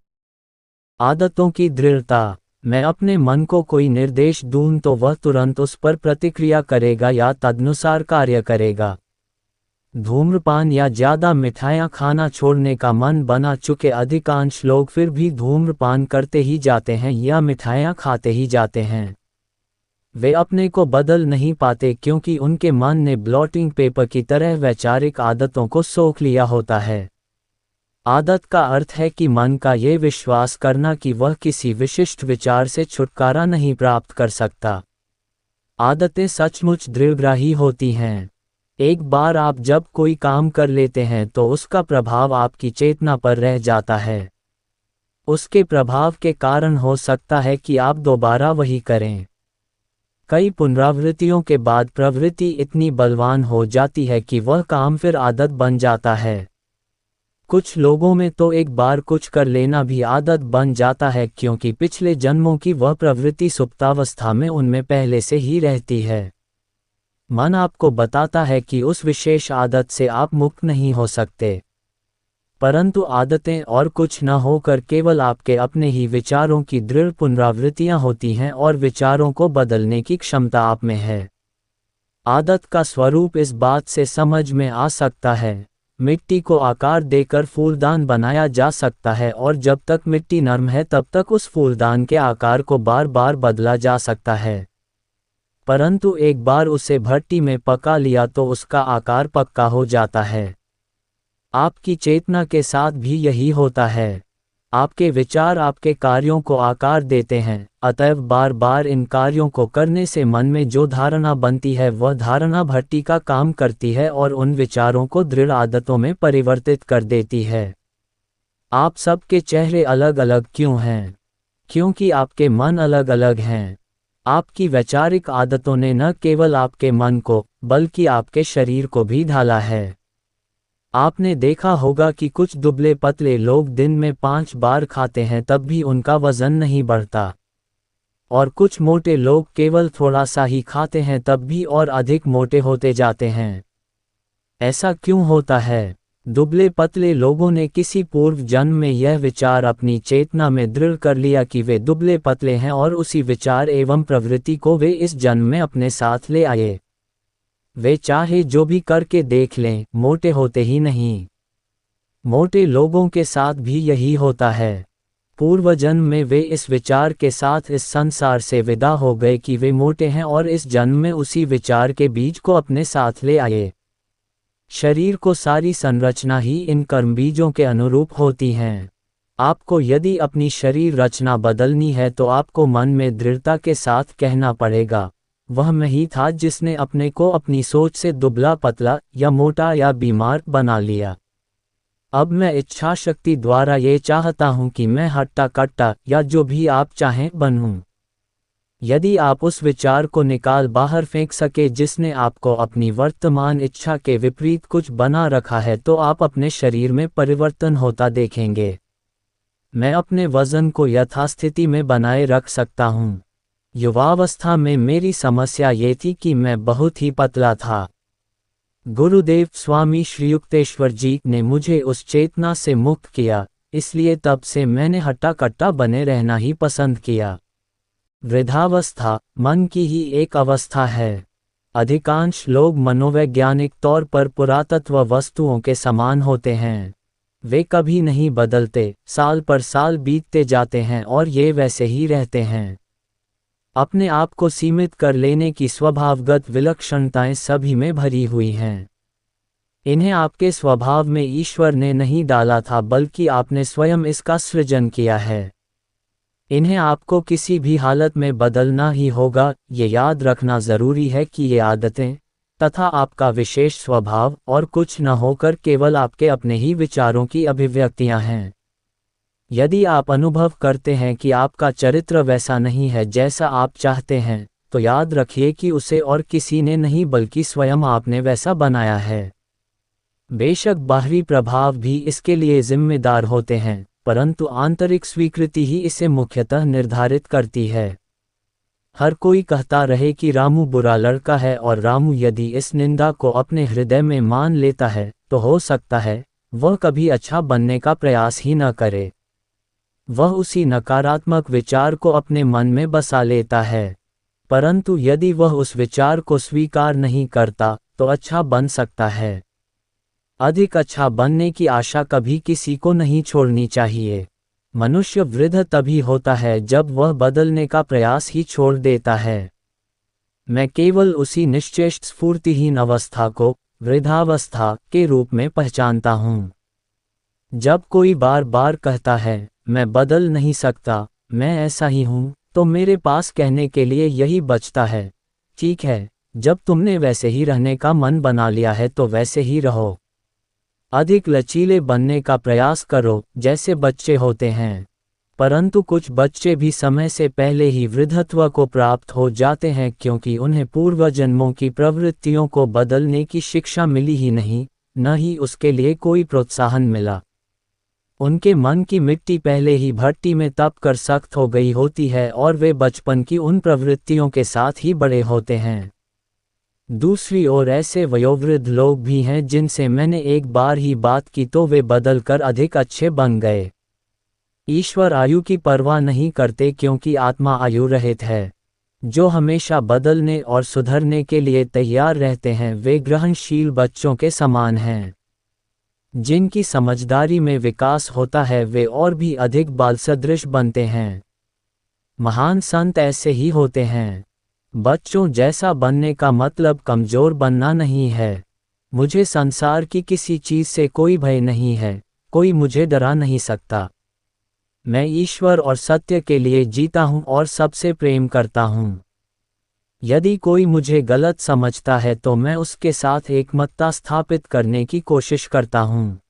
आदतों की दृढ़ता। मैं अपने मन को कोई निर्देश दूं तो वह तुरंत उस पर प्रतिक्रिया करेगा या तदनुसार कार्य करेगा। धूम्रपान या ज़्यादा मिठाइयाँ खाना छोड़ने का मन बना चुके अधिकांश लोग फिर भी धूम्रपान करते ही जाते हैं या मिठाइयाँ खाते ही जाते हैं। वे अपने को बदल नहीं पाते क्योंकि उनके मन ने ब्लॉटिंग पेपर की तरह वैचारिक आदतों को सोख लिया होता है। आदत का अर्थ है कि मन का ये विश्वास करना कि वह किसी विशिष्ट विचार से छुटकारा नहीं प्राप्त कर सकता। आदतें सचमुच दृढ़ग्राही होती हैं। एक बार आप जब कोई काम कर लेते हैं तो उसका प्रभाव आपकी चेतना पर रह जाता है। उसके प्रभाव के कारण हो सकता है कि आप दोबारा वही करें। कई पुनरावृत्तियों के बाद प्रवृत्ति इतनी बलवान हो जाती है कि वह काम फिर आदत बन जाता है। कुछ लोगों में तो एक बार कुछ कर लेना भी आदत बन जाता है क्योंकि पिछले जन्मों की वह प्रवृत्ति सुप्तावस्था में उनमें पहले से ही रहती है। मन आपको बताता है कि उस विशेष आदत से आप मुक्त नहीं हो सकते, परंतु आदतें और न न होकर केवल आपके अपने ही विचारों की दृढ़ पुनरावृत्तियां होती हैं और विचारों को बदलने की क्षमता आप में है। आदत का स्वरूप इस बात से समझ में आ सकता है। मिट्टी को आकार देकर फूलदान बनाया जा सकता है और जब तक मिट्टी नरम है तब तक उस फूलदान के आकार को बार बार बदला जा सकता है, परंतु एक बार उसे भट्टी में पका लिया तो उसका आकार पक्का हो जाता है। आपकी चेतना के साथ भी यही होता है। आपके विचार आपके कार्यों को आकार देते हैं, अतएव बार बार इन कार्यों को करने से मन में जो धारणा बनती है वह धारणा भट्टी का काम करती है और उन विचारों को दृढ़ आदतों में परिवर्तित कर देती है। आप सबके चेहरे अलग अलग क्यों हैं? क्योंकि आपके मन अलग अलग हैं। आपकी वैचारिक आदतों ने न केवल आपके मन को बल्कि आपके शरीर को भी ढाला है। आपने देखा होगा कि कुछ दुबले पतले लोग दिन में 5 बार खाते हैं तब भी उनका वजन नहीं बढ़ता, और कुछ मोटे लोग केवल थोड़ा सा ही खाते हैं तब भी और अधिक मोटे होते जाते हैं। ऐसा क्यों होता है? दुबले पतले लोगों ने किसी पूर्व जन्म में यह विचार अपनी चेतना में दृढ़ कर लिया कि वे दुबले पतले हैं और उसी विचार एवं प्रवृत्ति को वे इस जन्म में अपने साथ ले आए। वे चाहे जो भी करके देख लें, मोटे होते ही नहीं। मोटे लोगों के साथ भी यही होता है। पूर्व जन्म में वे इस विचार के साथ इस संसार से विदा हो गए कि वे मोटे हैं और इस जन्म में उसी विचार के बीज को अपने साथ ले आए। शरीर को सारी संरचना ही इन कर्म बीजों के अनुरूप होती हैं। आपको यदि अपनी शरीर रचना बदलनी है तो आपको मन में दृढ़ता के साथ कहना पड़ेगा, वह मैं ही था जिसने अपने को अपनी सोच से दुबला पतला या मोटा या बीमार बना लिया। अब मैं इच्छा शक्ति द्वारा ये चाहता हूँ कि मैं हट्टा कट्टा या जो भी आप चाहें बनूं। यदि आप उस विचार को निकाल बाहर फेंक सके जिसने आपको अपनी वर्तमान इच्छा के विपरीत कुछ बना रखा है तो आप अपने शरीर में परिवर्तन होता देखेंगे। मैं अपने वजन को यथास्थिति में बनाए रख सकता हूँ। युवावस्था में मेरी समस्या ये थी कि मैं बहुत ही पतला था। गुरुदेव स्वामी श्री युक्तेश्वर जी ने मुझे उस चेतना से मुक्त किया, इसलिए तब से मैंने हट्टा कट्टा बने रहना ही पसंद किया। वृद्धावस्था मन की ही एक अवस्था है। अधिकांश लोग मनोवैज्ञानिक तौर पर पुरातत्व वस्तुओं के समान होते हैं। वे कभी नहीं बदलते, साल पर साल बीतते जाते हैं और ये वैसे ही रहते हैं। अपने आप को सीमित कर लेने की स्वभावगत विलक्षणताएं सभी में भरी हुई हैं। इन्हें आपके स्वभाव में ईश्वर ने नहीं डाला था बल्कि आपने स्वयं इसका सृजन किया है। इन्हें आपको किसी भी हालत में बदलना ही होगा। ये याद रखना जरूरी है कि ये आदतें तथा आपका विशेष स्वभाव और कुछ न होकर केवल आपके अपने ही विचारों की अभिव्यक्तियां हैं। यदि आप अनुभव करते हैं कि आपका चरित्र वैसा नहीं है जैसा आप चाहते हैं, तो याद रखिए कि उसे और किसी ने नहीं बल्कि स्वयं आपने वैसा बनाया है। बेशक बाहरी प्रभाव भी इसके लिए जिम्मेदार होते हैं, परंतु आंतरिक स्वीकृति ही इसे मुख्यतः निर्धारित करती है। हर कोई कहता रहे कि रामू बुरा लड़का है, और रामू यदि इस निंदा को अपने हृदय में मान लेता है तो हो सकता है वह कभी अच्छा बनने का प्रयास ही न करे। वह उसी नकारात्मक विचार को अपने मन में बसा लेता है। परंतु यदि वह उस विचार को स्वीकार नहीं करता तो अच्छा बन सकता है। अधिक अच्छा बनने की आशा कभी किसी को नहीं छोड़नी चाहिए। मनुष्य वृद्ध तभी होता है जब वह बदलने का प्रयास ही छोड़ देता है। मैं केवल उसी निश्चेष्ट स्फूर्तिहीन अवस्था को वृद्धावस्था के रूप में पहचानता हूँ। जब कोई बार बार कहता है मैं बदल नहीं सकता, मैं ऐसा ही हूँ, तो मेरे पास कहने के लिए यही बचता है, ठीक है, जब तुमने वैसे ही रहने का मन बना लिया है तो वैसे ही रहो। अधिक लचीले बनने का प्रयास करो जैसे बच्चे होते हैं। परंतु कुछ बच्चे भी समय से पहले ही वृद्धत्व को प्राप्त हो जाते हैं, क्योंकि उन्हें पूर्व जन्मों की प्रवृत्तियों को बदलने की शिक्षा मिली ही नहीं, न ही उसके लिए कोई प्रोत्साहन मिला। उनके मन की मिट्टी पहले ही भट्टी में तप कर सख्त हो गई होती है और वे बचपन की उन प्रवृत्तियों के साथ ही बड़े होते हैं। दूसरी ओर ऐसे वयोवृद्ध लोग भी हैं जिनसे मैंने एक बार ही बात की तो वे बदलकर अधिक अच्छे बन गए। ईश्वर आयु की परवाह नहीं करते, क्योंकि आत्मा आयु रहित है। जो हमेशा बदलने और सुधरने के लिए तैयार रहते हैं वे ग्रहणशील बच्चों के समान हैं। जिनकी समझदारी में विकास होता है वे और भी अधिक बालसदृश बनते हैं। महान संत ऐसे ही होते हैं। बच्चों जैसा बनने का मतलब कमजोर बनना नहीं है। मुझे संसार की किसी चीज से कोई भय नहीं है, कोई मुझे डरा नहीं सकता। मैं ईश्वर और सत्य के लिए जीता हूँ और सबसे प्रेम करता हूँ। यदि कोई मुझे गलत समझता है तो मैं उसके साथ एकमतता स्थापित करने की कोशिश करता हूँ।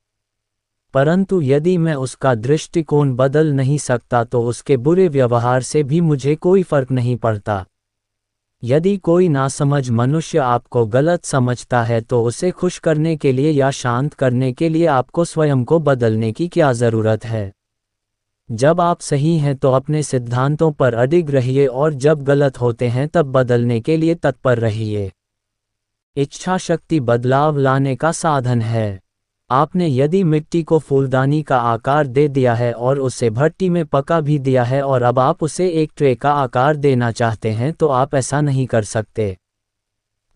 परंतु यदि मैं उसका दृष्टिकोण बदल नहीं सकता तो उसके बुरे व्यवहार से भी मुझे कोई फर्क नहीं पड़ता। यदि कोई नासमझ मनुष्य आपको गलत समझता है तो उसे खुश करने के लिए या शांत करने के लिए आपको स्वयं को बदलने की क्या ज़रूरत है। जब आप सही हैं तो अपने सिद्धांतों पर अडिग रहिए, और जब गलत होते हैं तब बदलने के लिए तत्पर रहिए। इच्छा शक्ति बदलाव लाने का साधन है। आपने यदि मिट्टी को फूलदानी का आकार दे दिया है और उसे भट्टी में पका भी दिया है और अब आप उसे एक ट्रे का आकार देना चाहते हैं तो आप ऐसा नहीं कर सकते।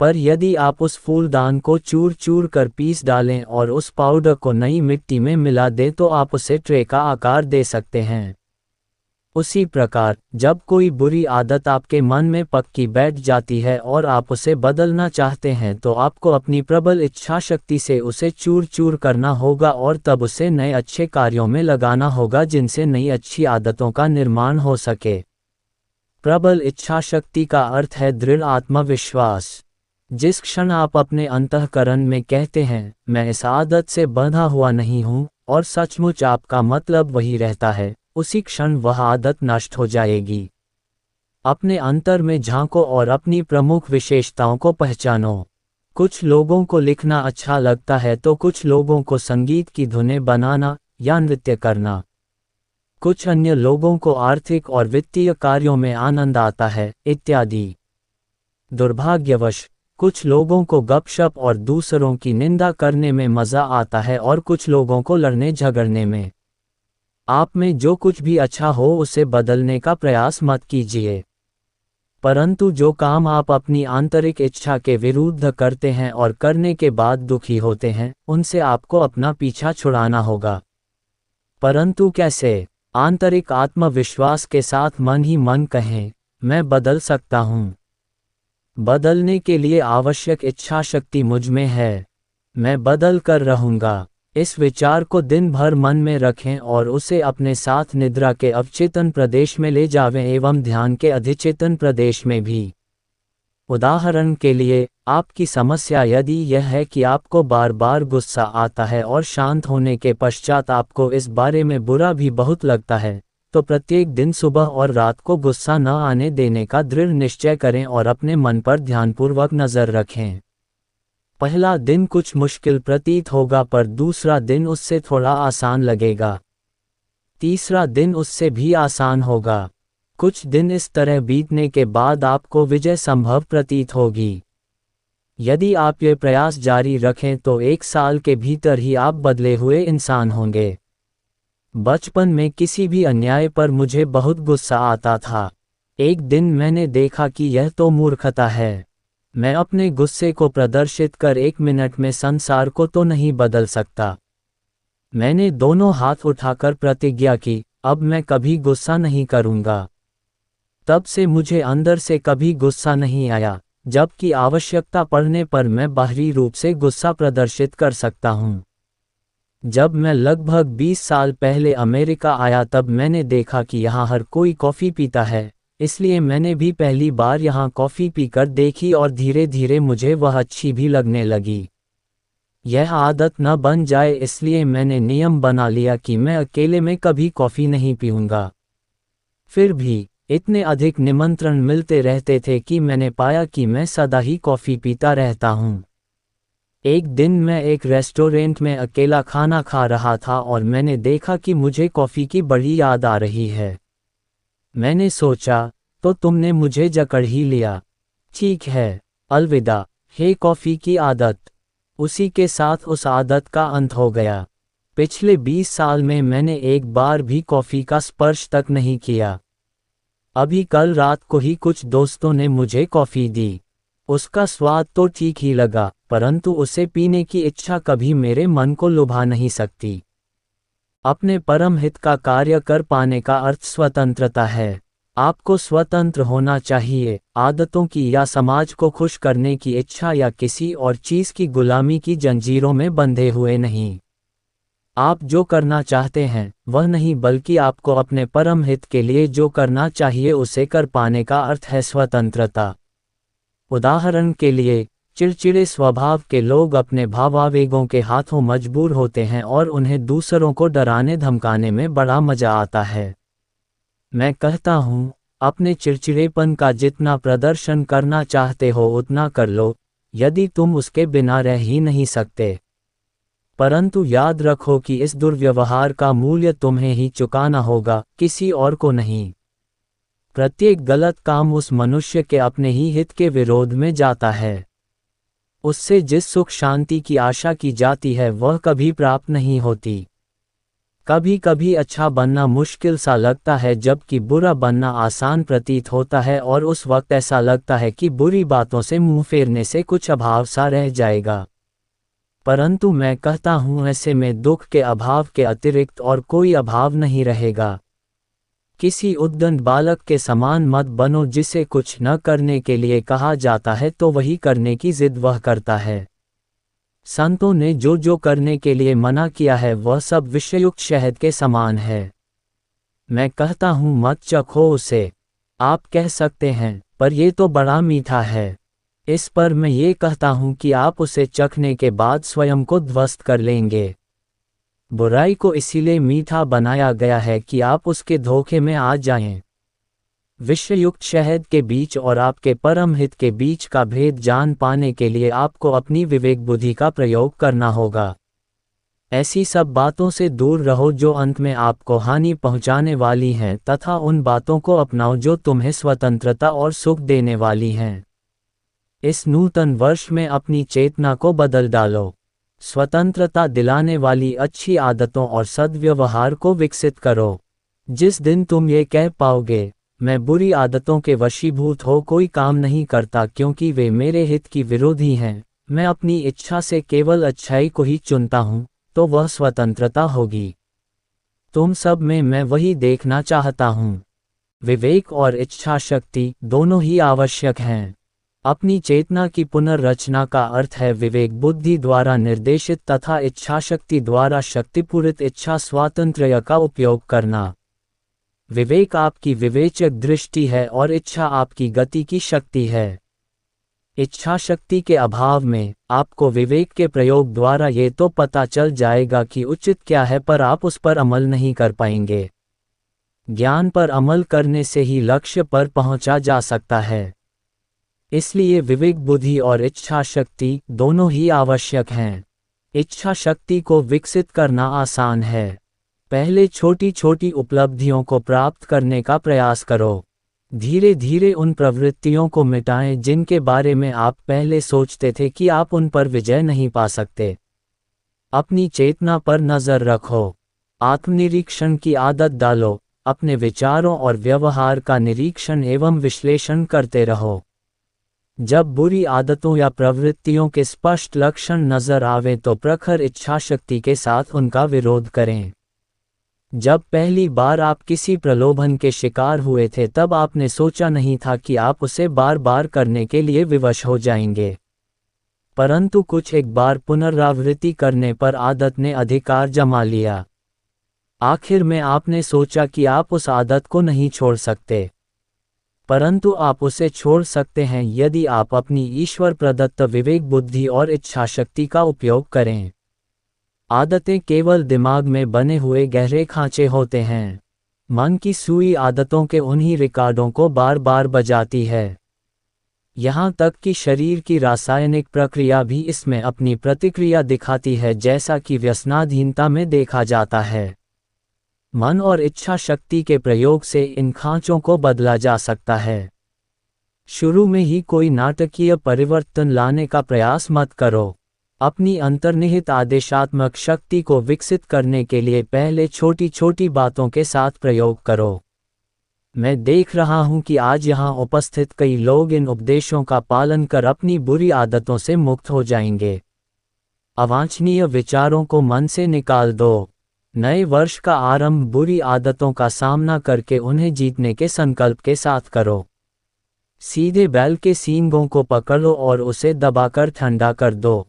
पर यदि आप उस फूलदान को चूर चूर कर पीस डालें और उस पाउडर को नई मिट्टी में मिला दें तो आप उसे ट्रे का आकार दे सकते हैं। उसी प्रकार जब कोई बुरी आदत आपके मन में पक्की बैठ जाती है और आप उसे बदलना चाहते हैं तो आपको अपनी प्रबल इच्छा शक्ति से उसे चूर चूर करना होगा और तब उसे नए अच्छे कार्यों में लगाना होगा जिनसे नई अच्छी आदतों का निर्माण हो सके। प्रबल इच्छा शक्ति का अर्थ है दृढ़ आत्मविश्वास। जिस क्षण आप अपने अंतःकरण में कहते हैं मैं इस आदत से बंधा हुआ नहीं हूँ, और सचमुच आपका मतलब वही रहता है, उसी क्षण वह आदत नष्ट हो जाएगी। अपने अंतर में झांको और अपनी प्रमुख विशेषताओं को पहचानो। कुछ लोगों को लिखना अच्छा लगता है तो कुछ लोगों को संगीत की धुनें बनाना या नृत्य करना। कुछ अन्य लोगों को आर्थिक और वित्तीय कार्यों में आनंद आता है, इत्यादि। दुर्भाग्यवश कुछ लोगों को गपशप और दूसरों की निंदा करने में मज़ा आता है और कुछ लोगों को लड़ने झगड़ने में। आप में जो कुछ भी अच्छा हो उसे बदलने का प्रयास मत कीजिए। परंतु जो काम आप अपनी आंतरिक इच्छा के विरुद्ध करते हैं और करने के बाद दुखी होते हैं, उनसे आपको अपना पीछा छुड़ाना होगा। परंतु कैसे? आंतरिक आत्मविश्वास के साथ मन ही मन कहें, मैं बदल सकता हूँ। बदलने के लिए आवश्यक इच्छा शक्ति मुझ में है। मैं बदल कर रहूँगा। इस विचार को दिन भर मन में रखें और उसे अपने साथ निद्रा के अवचेतन प्रदेश में ले जावें एवं ध्यान के अधिचेतन प्रदेश में भी। उदाहरण के लिए, आपकी समस्या यदि यह है कि आपको बार बार गुस्सा आता है और शांत होने के पश्चात आपको इस बारे में बुरा भी बहुत लगता है, तो प्रत्येक दिन सुबह और रात को गुस्सा न आने देने का दृढ़ निश्चय करें और अपने मन पर ध्यानपूर्वक नज़र रखें। पहला दिन कुछ मुश्किल प्रतीत होगा पर दूसरा दिन उससे थोड़ा आसान लगेगा। तीसरा दिन उससे भी आसान होगा। कुछ दिन इस तरह बीतने के बाद आपको विजय संभव प्रतीत होगी। यदि आप ये प्रयास जारी रखें तो 1 साल के भीतर ही आप बदले हुए इंसान होंगे। बचपन में किसी भी अन्याय पर मुझे बहुत गुस्सा आता था। एक दिन मैंने देखा कि यह तो मूर्खता है। मैं अपने गुस्से को प्रदर्शित कर 1 मिनट में संसार को तो नहीं बदल सकता। मैंने दोनों हाथ उठाकर प्रतिज्ञा की, अब मैं कभी गुस्सा नहीं करूंगा। तब से मुझे अंदर से कभी गुस्सा नहीं आया, जबकि आवश्यकता पड़ने पर मैं बाहरी रूप से गुस्सा प्रदर्शित कर सकता हूं। जब मैं लगभग 20 साल पहले अमेरिका आया तब मैंने देखा कि यहाँ हर कोई कॉफ़ी पीता है, इसलिए मैंने भी पहली बार यहाँ कॉफ़ी पीकर देखी और धीरे धीरे मुझे वह अच्छी भी लगने लगी। यह आदत न बन जाए इसलिए मैंने नियम बना लिया कि मैं अकेले में कभी कॉफ़ी नहीं पीऊँगा। फिर भी इतने अधिक निमंत्रण मिलते रहते थे कि मैंने पाया कि मैं सदा ही कॉफ़ी पीता रहता हूँ। एक दिन मैं एक रेस्टोरेंट में अकेला खाना खा रहा था और मैंने देखा कि मुझे कॉफ़ी की बड़ी याद आ रही है। मैंने सोचा, तो तुमने मुझे जकड़ ही लिया। ठीक है, अलविदा, हे कॉफ़ी की आदत। उसी के साथ उस आदत का अंत हो गया। पिछले 20 साल में मैंने एक बार भी कॉफ़ी का स्पर्श तक नहीं किया। अभी कल रात को ही कुछ दोस्तों ने मुझे कॉफ़ी दी। उसका स्वाद तो ठीक ही लगा, परंतु उसे पीने की इच्छा कभी मेरे मन को लुभा नहीं सकती। अपने परम हित का कार्य कर पाने का अर्थ स्वतंत्रता है। आपको स्वतंत्र होना चाहिए, आदतों की या समाज को खुश करने की इच्छा या किसी और चीज़ की गुलामी की जंजीरों में बंधे हुए नहीं। आप जो करना चाहते हैं वह नहीं, बल्कि आपको अपने परम हित के लिए जो करना चाहिए उसे कर पाने का अर्थ है स्वतंत्रता। उदाहरण के लिए, चिड़चिड़े स्वभाव के लोग अपने भावावेगों के हाथों मजबूर होते हैं और उन्हें दूसरों को डराने धमकाने में बड़ा मजा आता है। मैं कहता हूँ, अपने चिड़चिड़ेपन का जितना प्रदर्शन करना चाहते हो उतना कर लो, यदि तुम उसके बिना रह ही नहीं सकते। परंतु याद रखो कि इस दुर्व्यवहार का मूल्य तुम्हें ही चुकाना होगा, किसी और को नहीं। प्रत्येक गलत काम उस मनुष्य के अपने ही हित के विरोध में जाता है। उससे जिस सुख शांति की आशा की जाती है वह कभी प्राप्त नहीं होती। कभी कभी अच्छा बनना मुश्किल सा लगता है जबकि बुरा बनना आसान प्रतीत होता है, और उस वक्त ऐसा लगता है कि बुरी बातों से मुंह फेरने से कुछ अभाव सा रह जाएगा। परंतु मैं कहता हूँ ऐसे में दुख के अभाव के अतिरिक्त और कोई अभाव नहीं रहेगा। किसी उद्दंड बालक के समान मत बनो जिसे कुछ न करने के लिए कहा जाता है तो वही करने की जिद वह करता है। संतों ने जो जो करने के लिए मना किया है वह सब विषयुक्त शहद के समान है। मैं कहता हूँ मत चखो उसे। आप कह सकते हैं, पर यह तो बड़ा मीठा है। इस पर मैं ये कहता हूँ कि आप उसे चखने के बाद स्वयं को ध्वस्त कर लेंगे। बुराई को इसीलिए मीठा बनाया गया है कि आप उसके धोखे में आ जाएं। विषयुक्त शहद के बीच और आपके परम हित के बीच का भेद जान पाने के लिए आपको अपनी विवेक बुद्धि का प्रयोग करना होगा। ऐसी सब बातों से दूर रहो जो अंत में आपको हानि पहुंचाने वाली हैं, तथा उन बातों को अपनाओ जो तुम्हें स्वतंत्रता और सुख देने वाली हैं। इस नूतन वर्ष में अपनी चेतना को बदल डालो। स्वतंत्रता दिलाने वाली अच्छी आदतों और सद्व्यवहार को विकसित करो। जिस दिन तुम ये कह पाओगे, मैं बुरी आदतों के वशीभूत हो कोई काम नहीं करता क्योंकि वे मेरे हित की विरोधी हैं, मैं अपनी इच्छा से केवल अच्छाई को ही चुनता हूँ, तो वह स्वतंत्रता होगी। तुम सब में मैं वही देखना चाहता हूँ। विवेक और इच्छा शक्ति दोनों ही आवश्यक हैं। अपनी चेतना की पुनर्रचना का अर्थ है विवेक बुद्धि द्वारा निर्देशित तथा इच्छा शक्ति द्वारा शक्तिपूरित इच्छा स्वातंत्र्य का उपयोग करना। विवेक आपकी विवेचक दृष्टि है और इच्छा आपकी गति की शक्ति है। इच्छा शक्ति के अभाव में आपको विवेक के प्रयोग द्वारा ये तो पता चल जाएगा कि उचित क्या है, पर आप उस पर अमल नहीं कर पाएंगे। ज्ञान पर अमल करने से ही लक्ष्य पर पहुंचा जा सकता है। इसलिए विवेक बुद्धि और इच्छा शक्ति दोनों ही आवश्यक हैं। इच्छा शक्ति को विकसित करना आसान है। पहले छोटी छोटी उपलब्धियों को प्राप्त करने का प्रयास करो। धीरे धीरे उन प्रवृत्तियों को मिटाएं जिनके बारे में आप पहले सोचते थे कि आप उन पर विजय नहीं पा सकते। अपनी चेतना पर नज़र रखो। आत्मनिरीक्षण की आदत डालो। अपने विचारों और व्यवहार का निरीक्षण एवं विश्लेषण करते रहो। जब बुरी आदतों या प्रवृत्तियों के स्पष्ट लक्षण नजर आवे तो प्रखर इच्छाशक्ति के साथ उनका विरोध करें। जब पहली बार आप किसी प्रलोभन के शिकार हुए थे तब आपने सोचा नहीं था कि आप उसे बार बार करने के लिए विवश हो जाएंगे, परंतु कुछ एक बार पुनरावृत्ति करने पर आदत ने अधिकार जमा लिया। आखिर में आपने सोचा कि आप उस आदत को नहीं छोड़ सकते, परंतु आप उसे छोड़ सकते हैं यदि आप अपनी ईश्वर प्रदत्त विवेक बुद्धि और इच्छाशक्ति का उपयोग करें। आदतें केवल दिमाग में बने हुए गहरे खांचे होते हैं। मन की सुई आदतों के उन्हीं रिकॉर्डों को बार बार बजाती है। यहाँ तक कि शरीर की रासायनिक प्रक्रिया भी इसमें अपनी प्रतिक्रिया दिखाती है, जैसा कि व्यसनाधीनता में देखा जाता है। मन और इच्छा शक्ति के प्रयोग से इन खांचों को बदला जा सकता है। शुरू में ही कोई नाटकीय परिवर्तन लाने का प्रयास मत करो। अपनी अंतर्निहित आदेशात्मक शक्ति को विकसित करने के लिए पहले छोटी छोटी बातों के साथ प्रयोग करो। मैं देख रहा हूं कि आज यहाँ उपस्थित कई लोग इन उपदेशों का पालन कर अपनी बुरी आदतों से मुक्त हो जाएंगे। अवांछनीय विचारों को मन से निकाल दो। नए वर्ष का आरंभ बुरी आदतों का सामना करके उन्हें जीतने के संकल्प के साथ करो। सीधे बैल के सींगों को पकड़ो और उसे दबाकर ठंडा कर दो।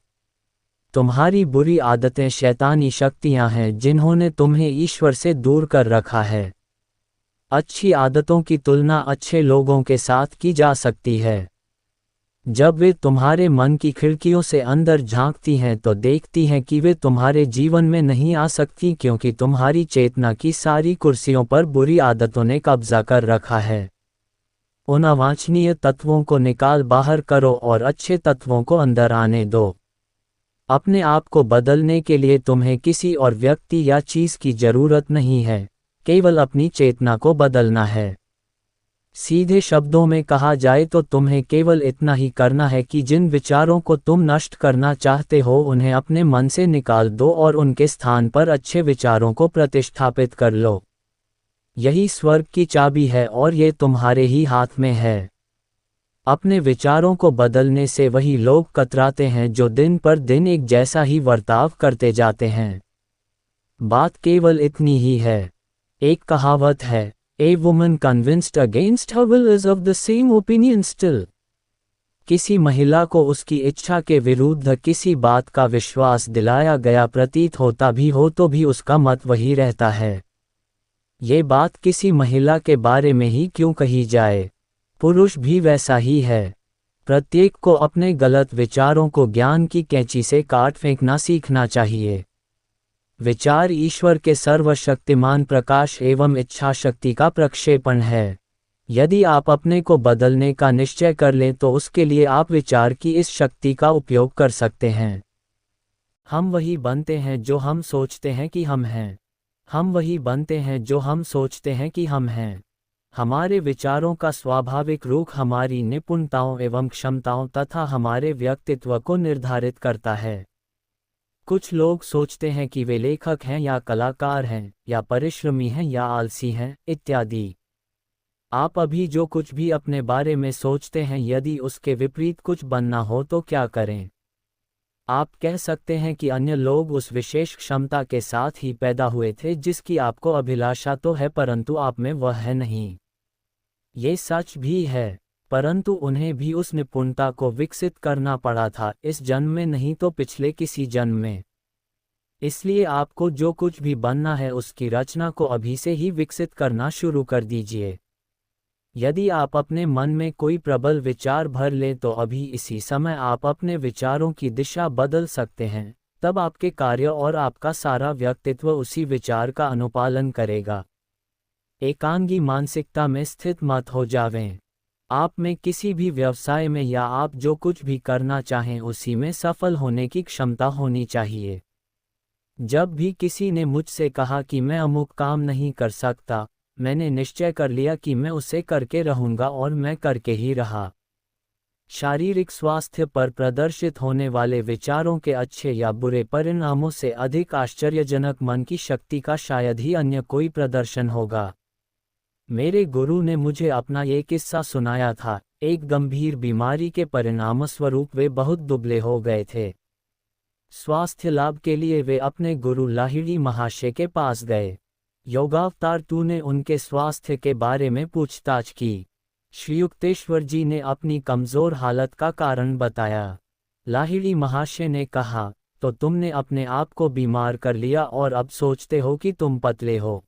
तुम्हारी बुरी आदतें शैतानी शक्तियां हैं जिन्होंने तुम्हें ईश्वर से दूर कर रखा है। अच्छी आदतों की तुलना अच्छे लोगों के साथ की जा सकती है। जब वे तुम्हारे मन की खिड़कियों से अंदर झांकती हैं तो देखती हैं कि वे तुम्हारे जीवन में नहीं आ सकती, क्योंकि तुम्हारी चेतना की सारी कुर्सियों पर बुरी आदतों ने कब्जा कर रखा है। उन अवांछनीय तत्वों को निकाल बाहर करो और अच्छे तत्वों को अंदर आने दो। अपने आप को बदलने के लिए तुम्हें किसी और व्यक्ति या चीज़ की जरूरत नहीं है, केवल अपनी चेतना को बदलना है। सीधे शब्दों में कहा जाए तो तुम्हें केवल इतना ही करना है कि जिन विचारों को तुम नष्ट करना चाहते हो उन्हें अपने मन से निकाल दो और उनके स्थान पर अच्छे विचारों को प्रतिष्ठापित कर लो। यही स्वर्ग की चाबी है और ये तुम्हारे ही हाथ में है। अपने विचारों को बदलने से वही लोग कतराते हैं जो दिन पर दिन एक जैसा ही बर्ताव करते जाते हैं। बात केवल इतनी ही है। एक कहावत है, A woman convinced against her will is of the same opinion still. किसी महिला को उसकी इच्छा के विरुद्ध किसी बात का विश्वास दिलाया गया प्रतीत होता भी हो तो भी उसका मत वही रहता है। ये बात किसी महिला के बारे में ही क्यों कही जाए, पुरुष भी वैसा ही है। प्रत्येक को अपने गलत विचारों को ज्ञान की कैंची से काट फेंकना सीखना चाहिए। विचार ईश्वर के सर्वशक्तिमान प्रकाश एवं इच्छा शक्ति का प्रक्षेपण है। यदि आप अपने को बदलने का निश्चय कर लें तो उसके लिए आप विचार की इस शक्ति का उपयोग कर सकते हैं। हम वही बनते हैं जो हम सोचते हैं कि हम हैं। हम वही बनते हैं जो हम सोचते हैं कि हम हैं। हमारे विचारों का स्वाभाविक रूप हमारी निपुणताओं एवं क्षमताओं तथा हमारे व्यक्तित्व को निर्धारित करता है। कुछ लोग सोचते हैं कि वे लेखक हैं या कलाकार हैं या परिश्रमी हैं या आलसी हैं इत्यादि। आप अभी जो कुछ भी अपने बारे में सोचते हैं, यदि उसके विपरीत कुछ बनना हो तो क्या करें? आप कह सकते हैं कि अन्य लोग उस विशेष क्षमता के साथ ही पैदा हुए थे जिसकी आपको अभिलाषा तो है, परंतु आप में वह है नहीं। ये सच भी है, परंतु उन्हें भी उस निपुणता को विकसित करना पड़ा था, इस जन्म में नहीं तो पिछले किसी जन्म में। इसलिए आपको जो कुछ भी बनना है उसकी रचना को अभी से ही विकसित करना शुरू कर दीजिए। यदि आप अपने मन में कोई प्रबल विचार भर लें तो अभी इसी समय आप अपने विचारों की दिशा बदल सकते हैं। तब आपके कार्य और आपका सारा व्यक्तित्व उसी विचार का अनुपालन करेगा। एकांगी मानसिकता में स्थित मत हो जावें। आप में किसी भी व्यवसाय में या आप जो कुछ भी करना चाहें उसी में सफल होने की क्षमता होनी चाहिए। जब भी किसी ने मुझसे कहा कि मैं अमुक काम नहीं कर सकता, मैंने निश्चय कर लिया कि मैं उसे करके रहूंगा और मैं करके ही रहा। शारीरिक स्वास्थ्य पर प्रदर्शित होने वाले विचारों के अच्छे या बुरे परिणामों से अधिक आश्चर्यजनक मन की शक्ति का शायद ही अन्य कोई प्रदर्शन होगा। मेरे गुरु ने मुझे अपना ये किस्सा सुनाया था। एक गंभीर बीमारी के परिणामस्वरूप वे बहुत दुबले हो गए थे। स्वास्थ्य लाभ के लिए वे अपने गुरु लाहिड़ी महाशय के पास गए। योगावतार तू ने उनके स्वास्थ्य के बारे में पूछताछ की। श्री युक्तेश्वर जी ने अपनी कमज़ोर हालत का कारण बताया। लाहिड़ी महाशय ने कहा, तो तुमने अपने आप को बीमार कर लिया और अब सोचते हो कि तुम पतले हो,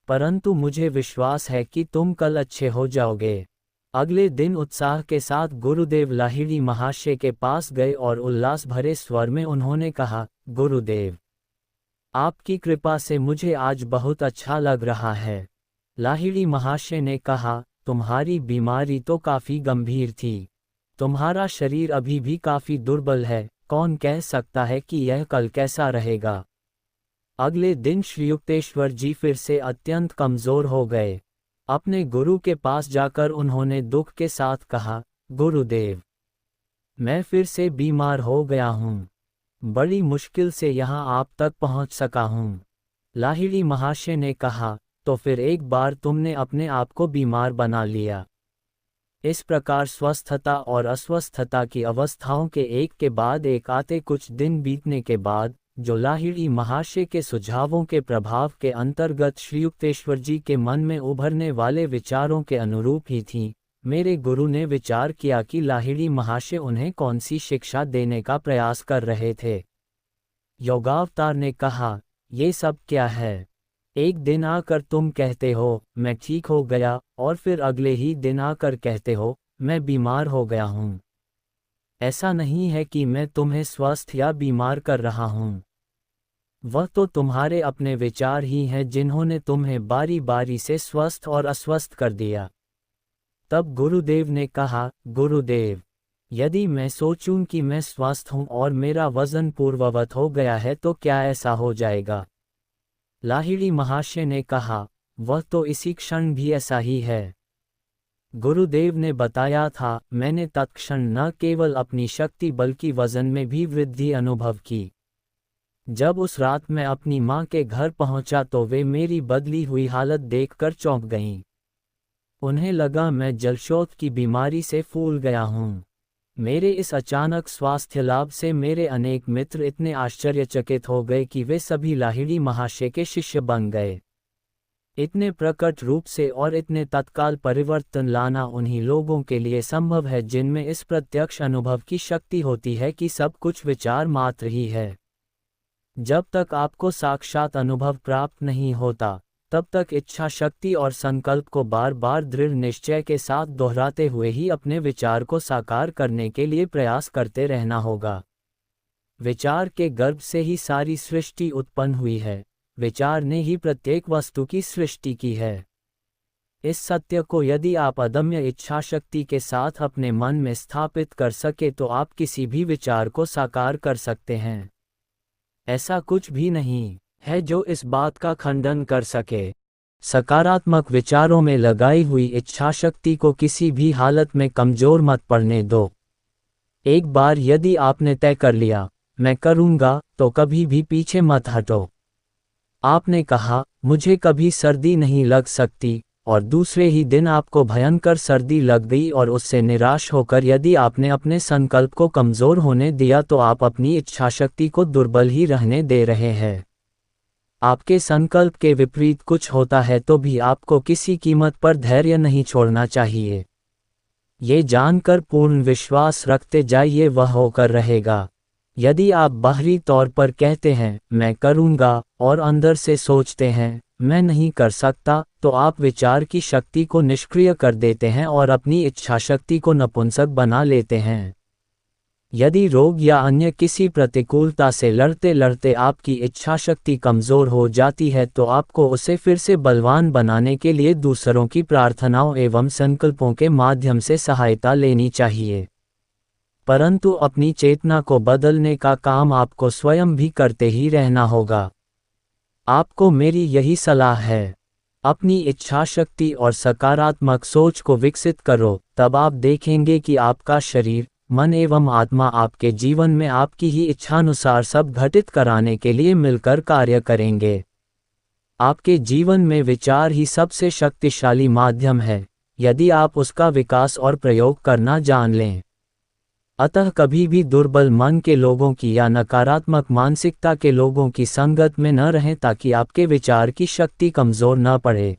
परंतु मुझे विश्वास है कि तुम कल अच्छे हो जाओगे। अगले दिन उत्साह के साथ गुरुदेव लाहिड़ी महाशय के पास गए और उल्लास भरे स्वर में उन्होंने कहा, गुरुदेव, आपकी कृपा से मुझे आज बहुत अच्छा लग रहा है। लाहिड़ी महाशय ने कहा, तुम्हारी बीमारी तो काफ़ी गंभीर थी, तुम्हारा शरीर अभी भी काफ़ी दुर्बल है, कौन कह सकता है कि यह कल कैसा रहेगा। अगले दिन श्री युक्तेश्वर जी फिर से अत्यंत कमज़ोर हो गए। अपने गुरु के पास जाकर उन्होंने दुख के साथ कहा, गुरुदेव, मैं फिर से बीमार हो गया हूँ, बड़ी मुश्किल से यहाँ आप तक पहुँच सका हूँ। लाहिड़ी महाशय ने कहा, तो फिर एक बार तुमने अपने आप को बीमार बना लिया। इस प्रकार स्वस्थता और अस्वस्थता की अवस्थाओं के एक के बाद एक आते कुछ दिन बीतने के बाद, जो लाहिड़ी महाशय के सुझावों के प्रभाव के अंतर्गत श्री युक्तेश्वर जी के मन में उभरने वाले विचारों के अनुरूप ही थीं, मेरे गुरु ने विचार किया कि लाहिड़ी महाशय उन्हें कौन सी शिक्षा देने का प्रयास कर रहे थे। योगावतार ने कहा, ये सब क्या है? एक दिन आकर तुम कहते हो मैं ठीक हो गया और फिर अगले ही दिन आकर कहते हो मैं बीमार हो गया हूँ। ऐसा नहीं है कि मैं तुम्हें स्वस्थ या बीमार कर रहा हूँ, वह तो तुम्हारे अपने विचार ही हैं जिन्होंने तुम्हें बारी बारी से स्वस्थ और अस्वस्थ कर दिया। तब गुरुदेव ने कहा, गुरुदेव, यदि मैं सोचूं कि मैं स्वस्थ हूँ और मेरा वजन पूर्ववत हो गया है तो क्या ऐसा हो जाएगा? लाहिड़ी महाशय ने कहा, वह तो इसी क्षण भी ऐसा ही है। गुरुदेव ने बताया था, मैंने तत्क्षण न केवल अपनी शक्ति बल्कि वजन में भी वृद्धि अनुभव की। जब उस रात मैं अपनी माँ के घर पहुँचा तो वे मेरी बदली हुई हालत देखकर चौंक गईं। उन्हें लगा मैं जलशोथ की बीमारी से फूल गया हूँ। मेरे इस अचानक स्वास्थ्य लाभ से मेरे अनेक मित्र इतने आश्चर्यचकित हो गए कि वे सभी लाहिड़ी महाशय के शिष्य बन गए। इतने प्रकट रूप से और इतने तत्काल परिवर्तन लाना उन्हीं लोगों के लिए संभव है जिनमें इस प्रत्यक्ष अनुभव की शक्ति होती है कि सब कुछ विचार मात्र ही है। जब तक आपको साक्षात अनुभव प्राप्त नहीं होता, तब तक इच्छा शक्ति और संकल्प को बार बार दृढ़ निश्चय के साथ दोहराते हुए ही अपने विचार को साकार करने के लिए प्रयास करते रहना होगा। विचार के गर्भ से ही सारी सृष्टि उत्पन्न हुई है, विचार ने ही प्रत्येक वस्तु की सृष्टि की है। इस सत्य को यदि आप अदम्य इच्छा शक्ति के साथ अपने मन में स्थापित कर सके तो आप किसी भी विचार को साकार कर सकते हैं। ऐसा कुछ भी नहीं है जो इस बात का खंडन कर सके। सकारात्मक विचारों में लगाई हुई इच्छा शक्ति को किसी भी हालत में कमजोर मत पड़ने दो। एक बार यदि आपने तय कर लिया मैं करूँगा, तो कभी भी पीछे मत हटो। आपने कहा मुझे कभी सर्दी नहीं लग सकती और दूसरे ही दिन आपको भयंकर सर्दी लग गई और उससे निराश होकर यदि आपने अपने संकल्प को कमज़ोर होने दिया तो आप अपनी इच्छाशक्ति को दुर्बल ही रहने दे रहे हैं। आपके संकल्प के विपरीत कुछ होता है तो भी आपको किसी कीमत पर धैर्य नहीं छोड़ना चाहिए। ये जानकर पूर्ण विश्वास रखते जाइए वह होकर रहेगा। यदि आप बाहरी तौर पर कहते हैं मैं करूँगा और अंदर से सोचते हैं मैं नहीं कर सकता, तो आप विचार की शक्ति को निष्क्रिय कर देते हैं और अपनी इच्छा शक्ति को नपुंसक बना लेते हैं। यदि रोग या अन्य किसी प्रतिकूलता से लड़ते लड़ते आपकी इच्छाशक्ति कमज़ोर हो जाती है तो आपको उसे फिर से बलवान बनाने के लिए दूसरों की प्रार्थनाओं एवं संकल्पों के माध्यम से सहायता लेनी चाहिए। परंतु अपनी चेतना को बदलने का काम आपको स्वयं भी करते ही रहना होगा। आपको मेरी यही सलाह है, अपनी इच्छाशक्ति और सकारात्मक सोच को विकसित करो, तब आप देखेंगे कि आपका शरीर, मन एवं आत्मा आपके जीवन में आपकी ही इच्छानुसार सब घटित कराने के लिए मिलकर कार्य करेंगे। आपके जीवन में विचार ही सबसे शक्तिशाली माध्यम है, यदि आप उसका विकास और प्रयोग करना जान लें। अतः कभी भी दुर्बल मन के लोगों की या नकारात्मक मानसिकता के लोगों की संगत में न रहें ताकि आपके विचार की शक्ति कमज़ोर न पड़े।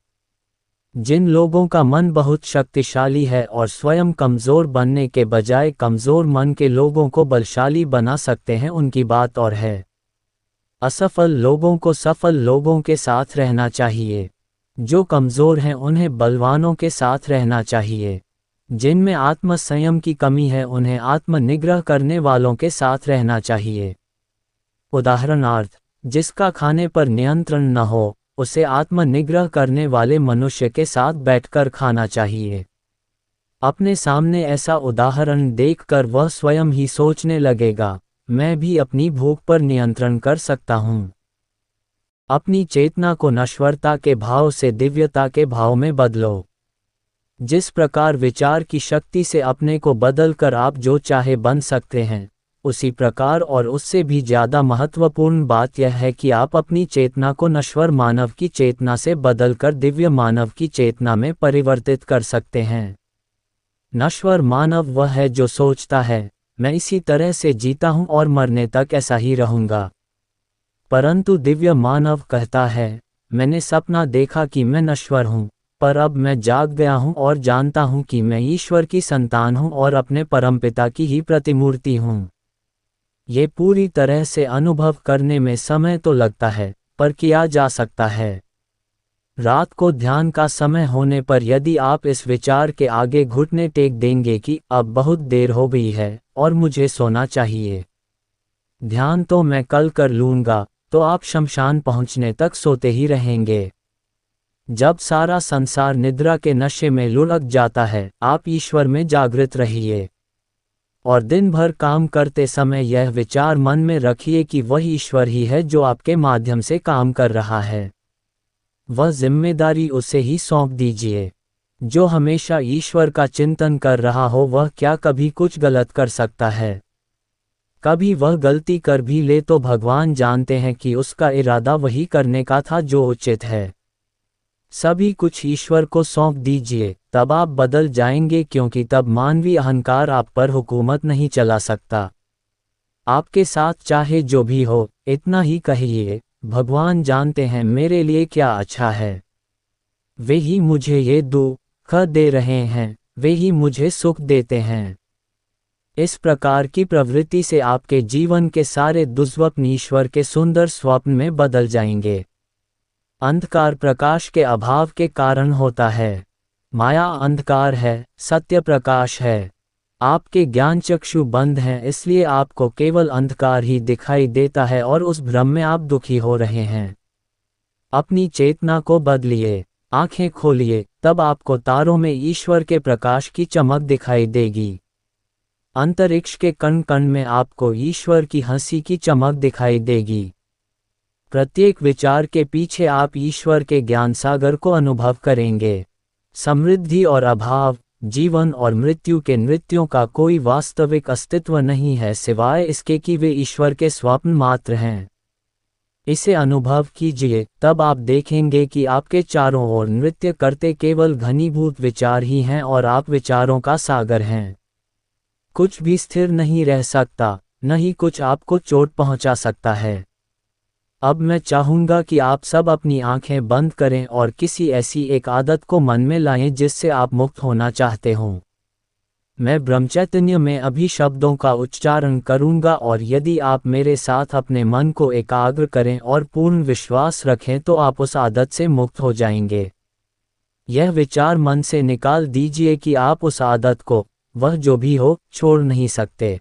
जिन लोगों का मन बहुत शक्तिशाली है और स्वयं कमज़ोर बनने के बजाय कमज़ोर मन के लोगों को बलशाली बना सकते हैं, उनकी बात और है। असफल लोगों को सफल लोगों के साथ रहना चाहिए। जो कमज़ोर हैं उन्हें बलवानों के साथ रहना चाहिए। जिनमें आत्म संयम की कमी है उन्हें आत्म निग्रह करने वालों के साथ रहना चाहिए। उदाहरणार्थ, जिसका खाने पर नियंत्रण न हो, उसे आत्म निग्रह करने वाले मनुष्य के साथ बैठकर खाना चाहिए। अपने सामने ऐसा उदाहरण देखकर वह स्वयं ही सोचने लगेगा, मैं भी अपनी भूख पर नियंत्रण कर सकता हूँ। अपनी चेतना को नश्वरता के भाव से दिव्यता के भाव में बदलो। जिस प्रकार विचार की शक्ति से अपने को बदलकर आप जो चाहे बन सकते हैं, उसी प्रकार और उससे भी ज़्यादा महत्वपूर्ण बात यह है कि आप अपनी चेतना को नश्वर मानव की चेतना से बदलकर दिव्य मानव की चेतना में परिवर्तित कर सकते हैं। नश्वर मानव वह है जो सोचता है, मैं इसी तरह से जीता हूँ और मरने तक ऐसा ही रहूँगा। परंतु दिव्य मानव कहता है, मैंने सपना देखा कि मैं नश्वर हूँ, पर अब मैं जाग गया हूँ और जानता हूँ कि मैं ईश्वर की संतान हूँ और अपने परमपिता की ही प्रतिमूर्ति हूँ। ये पूरी तरह से अनुभव करने में समय तो लगता है, पर किया जा सकता है। रात को ध्यान का समय होने पर यदि आप इस विचार के आगे घुटने टेक देंगे कि अब बहुत देर हो गई है और मुझे सोना चाहिए, ध्यान तो मैं कल कर लूँगा, तो आप शमशान पहुँचने तक सोते ही रहेंगे। जब सारा संसार निद्रा के नशे में लुढ़क जाता है, आप ईश्वर में जागृत रहिए और दिन भर काम करते समय यह विचार मन में रखिए कि वह ईश्वर ही है जो आपके माध्यम से काम कर रहा है। वह जिम्मेदारी उसे ही सौंप दीजिए। जो हमेशा ईश्वर का चिंतन कर रहा हो वह क्या कभी कुछ गलत कर सकता है? कभी वह गलती कर भी ले तो भगवान जानते हैं कि उसका इरादा वही करने का था जो उचित है। सभी कुछ ईश्वर को सौंप दीजिए, तब आप बदल जाएंगे, क्योंकि तब मानवीय अहंकार आप पर हुकूमत नहीं चला सकता। आपके साथ चाहे जो भी हो, इतना ही कहिए, भगवान जानते हैं मेरे लिए क्या अच्छा है। वे ही मुझे ये दुख दे रहे हैं, वे ही मुझे सुख देते हैं। इस प्रकार की प्रवृत्ति से आपके जीवन के सारे दुस्वप्न ईश्वर के सुंदर स्वप्न में बदल जाएंगे। अंधकार प्रकाश के अभाव के कारण होता है। माया अंधकार है, सत्य प्रकाश है। आपके ज्ञान चक्षु बंद हैं, इसलिए आपको केवल अंधकार ही दिखाई देता है और उस भ्रम में आप दुखी हो रहे हैं। अपनी चेतना को बदलिए, आंखें खोलिए, तब आपको तारों में ईश्वर के प्रकाश की चमक दिखाई देगी। अंतरिक्ष के कण कण में आपको ईश्वर की हंसी की चमक दिखाई देगी। प्रत्येक विचार के पीछे आप ईश्वर के ज्ञान सागर को अनुभव करेंगे। समृद्धि और अभाव, जीवन और मृत्यु के नृत्यों का कोई वास्तविक अस्तित्व नहीं है सिवाय इसके कि वे ईश्वर के स्वप्न मात्र हैं। इसे अनुभव कीजिए, तब आप देखेंगे कि आपके चारों ओर नृत्य करते केवल घनीभूत विचार ही हैं और आप विचारों का सागर हैं। कुछ भी स्थिर नहीं रह सकता, न ही कुछ आपको चोट पहुंचा सकता है। अब मैं चाहूँगा कि आप सब अपनी आंखें बंद करें और किसी ऐसी एक आदत को मन में लाएं जिससे आप मुक्त होना चाहते हों। मैं ब्रह्मचैतन्य में अभी शब्दों का उच्चारण करूँगा और यदि आप मेरे साथ अपने मन को एकाग्र करें और पूर्ण विश्वास रखें तो आप उस आदत से मुक्त हो जाएंगे। यह विचार मन से निकाल दीजिए कि आप उस आदत को, वह जो भी हो, छोड़ नहीं सकते।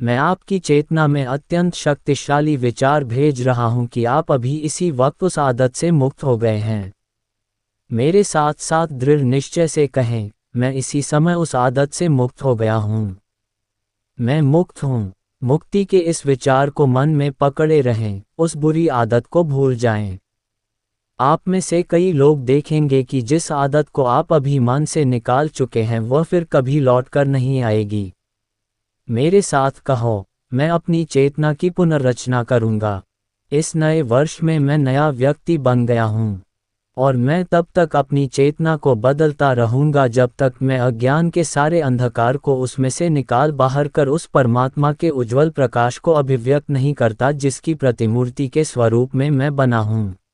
मैं आपकी चेतना में अत्यंत शक्तिशाली विचार भेज रहा हूं कि आप अभी इसी वक्त उस आदत से मुक्त हो गए हैं। मेरे साथ साथ दृढ़ निश्चय से कहें, मैं इसी समय उस आदत से मुक्त हो गया हूं। मैं मुक्त हूं। मुक्ति के इस विचार को मन में पकड़े रहें, उस बुरी आदत को भूल जाएं। आप में से कई लोग देखेंगे कि जिस आदत को आप अभी मन से निकाल चुके हैं वह फिर कभी लौट कर नहीं आएगी। मेरे साथ कहो, मैं अपनी चेतना की पुनर्रचना करूंगा। इस नए वर्ष में मैं नया व्यक्ति बन गया हूं। और मैं तब तक अपनी चेतना को बदलता रहूंगा जब तक मैं अज्ञान के सारे अंधकार को उसमें से निकाल बाहर कर उस परमात्मा के उज्ज्वल प्रकाश को अभिव्यक्त नहीं करता जिसकी प्रतिमूर्ति के स्वरूप में मैं बना हूं।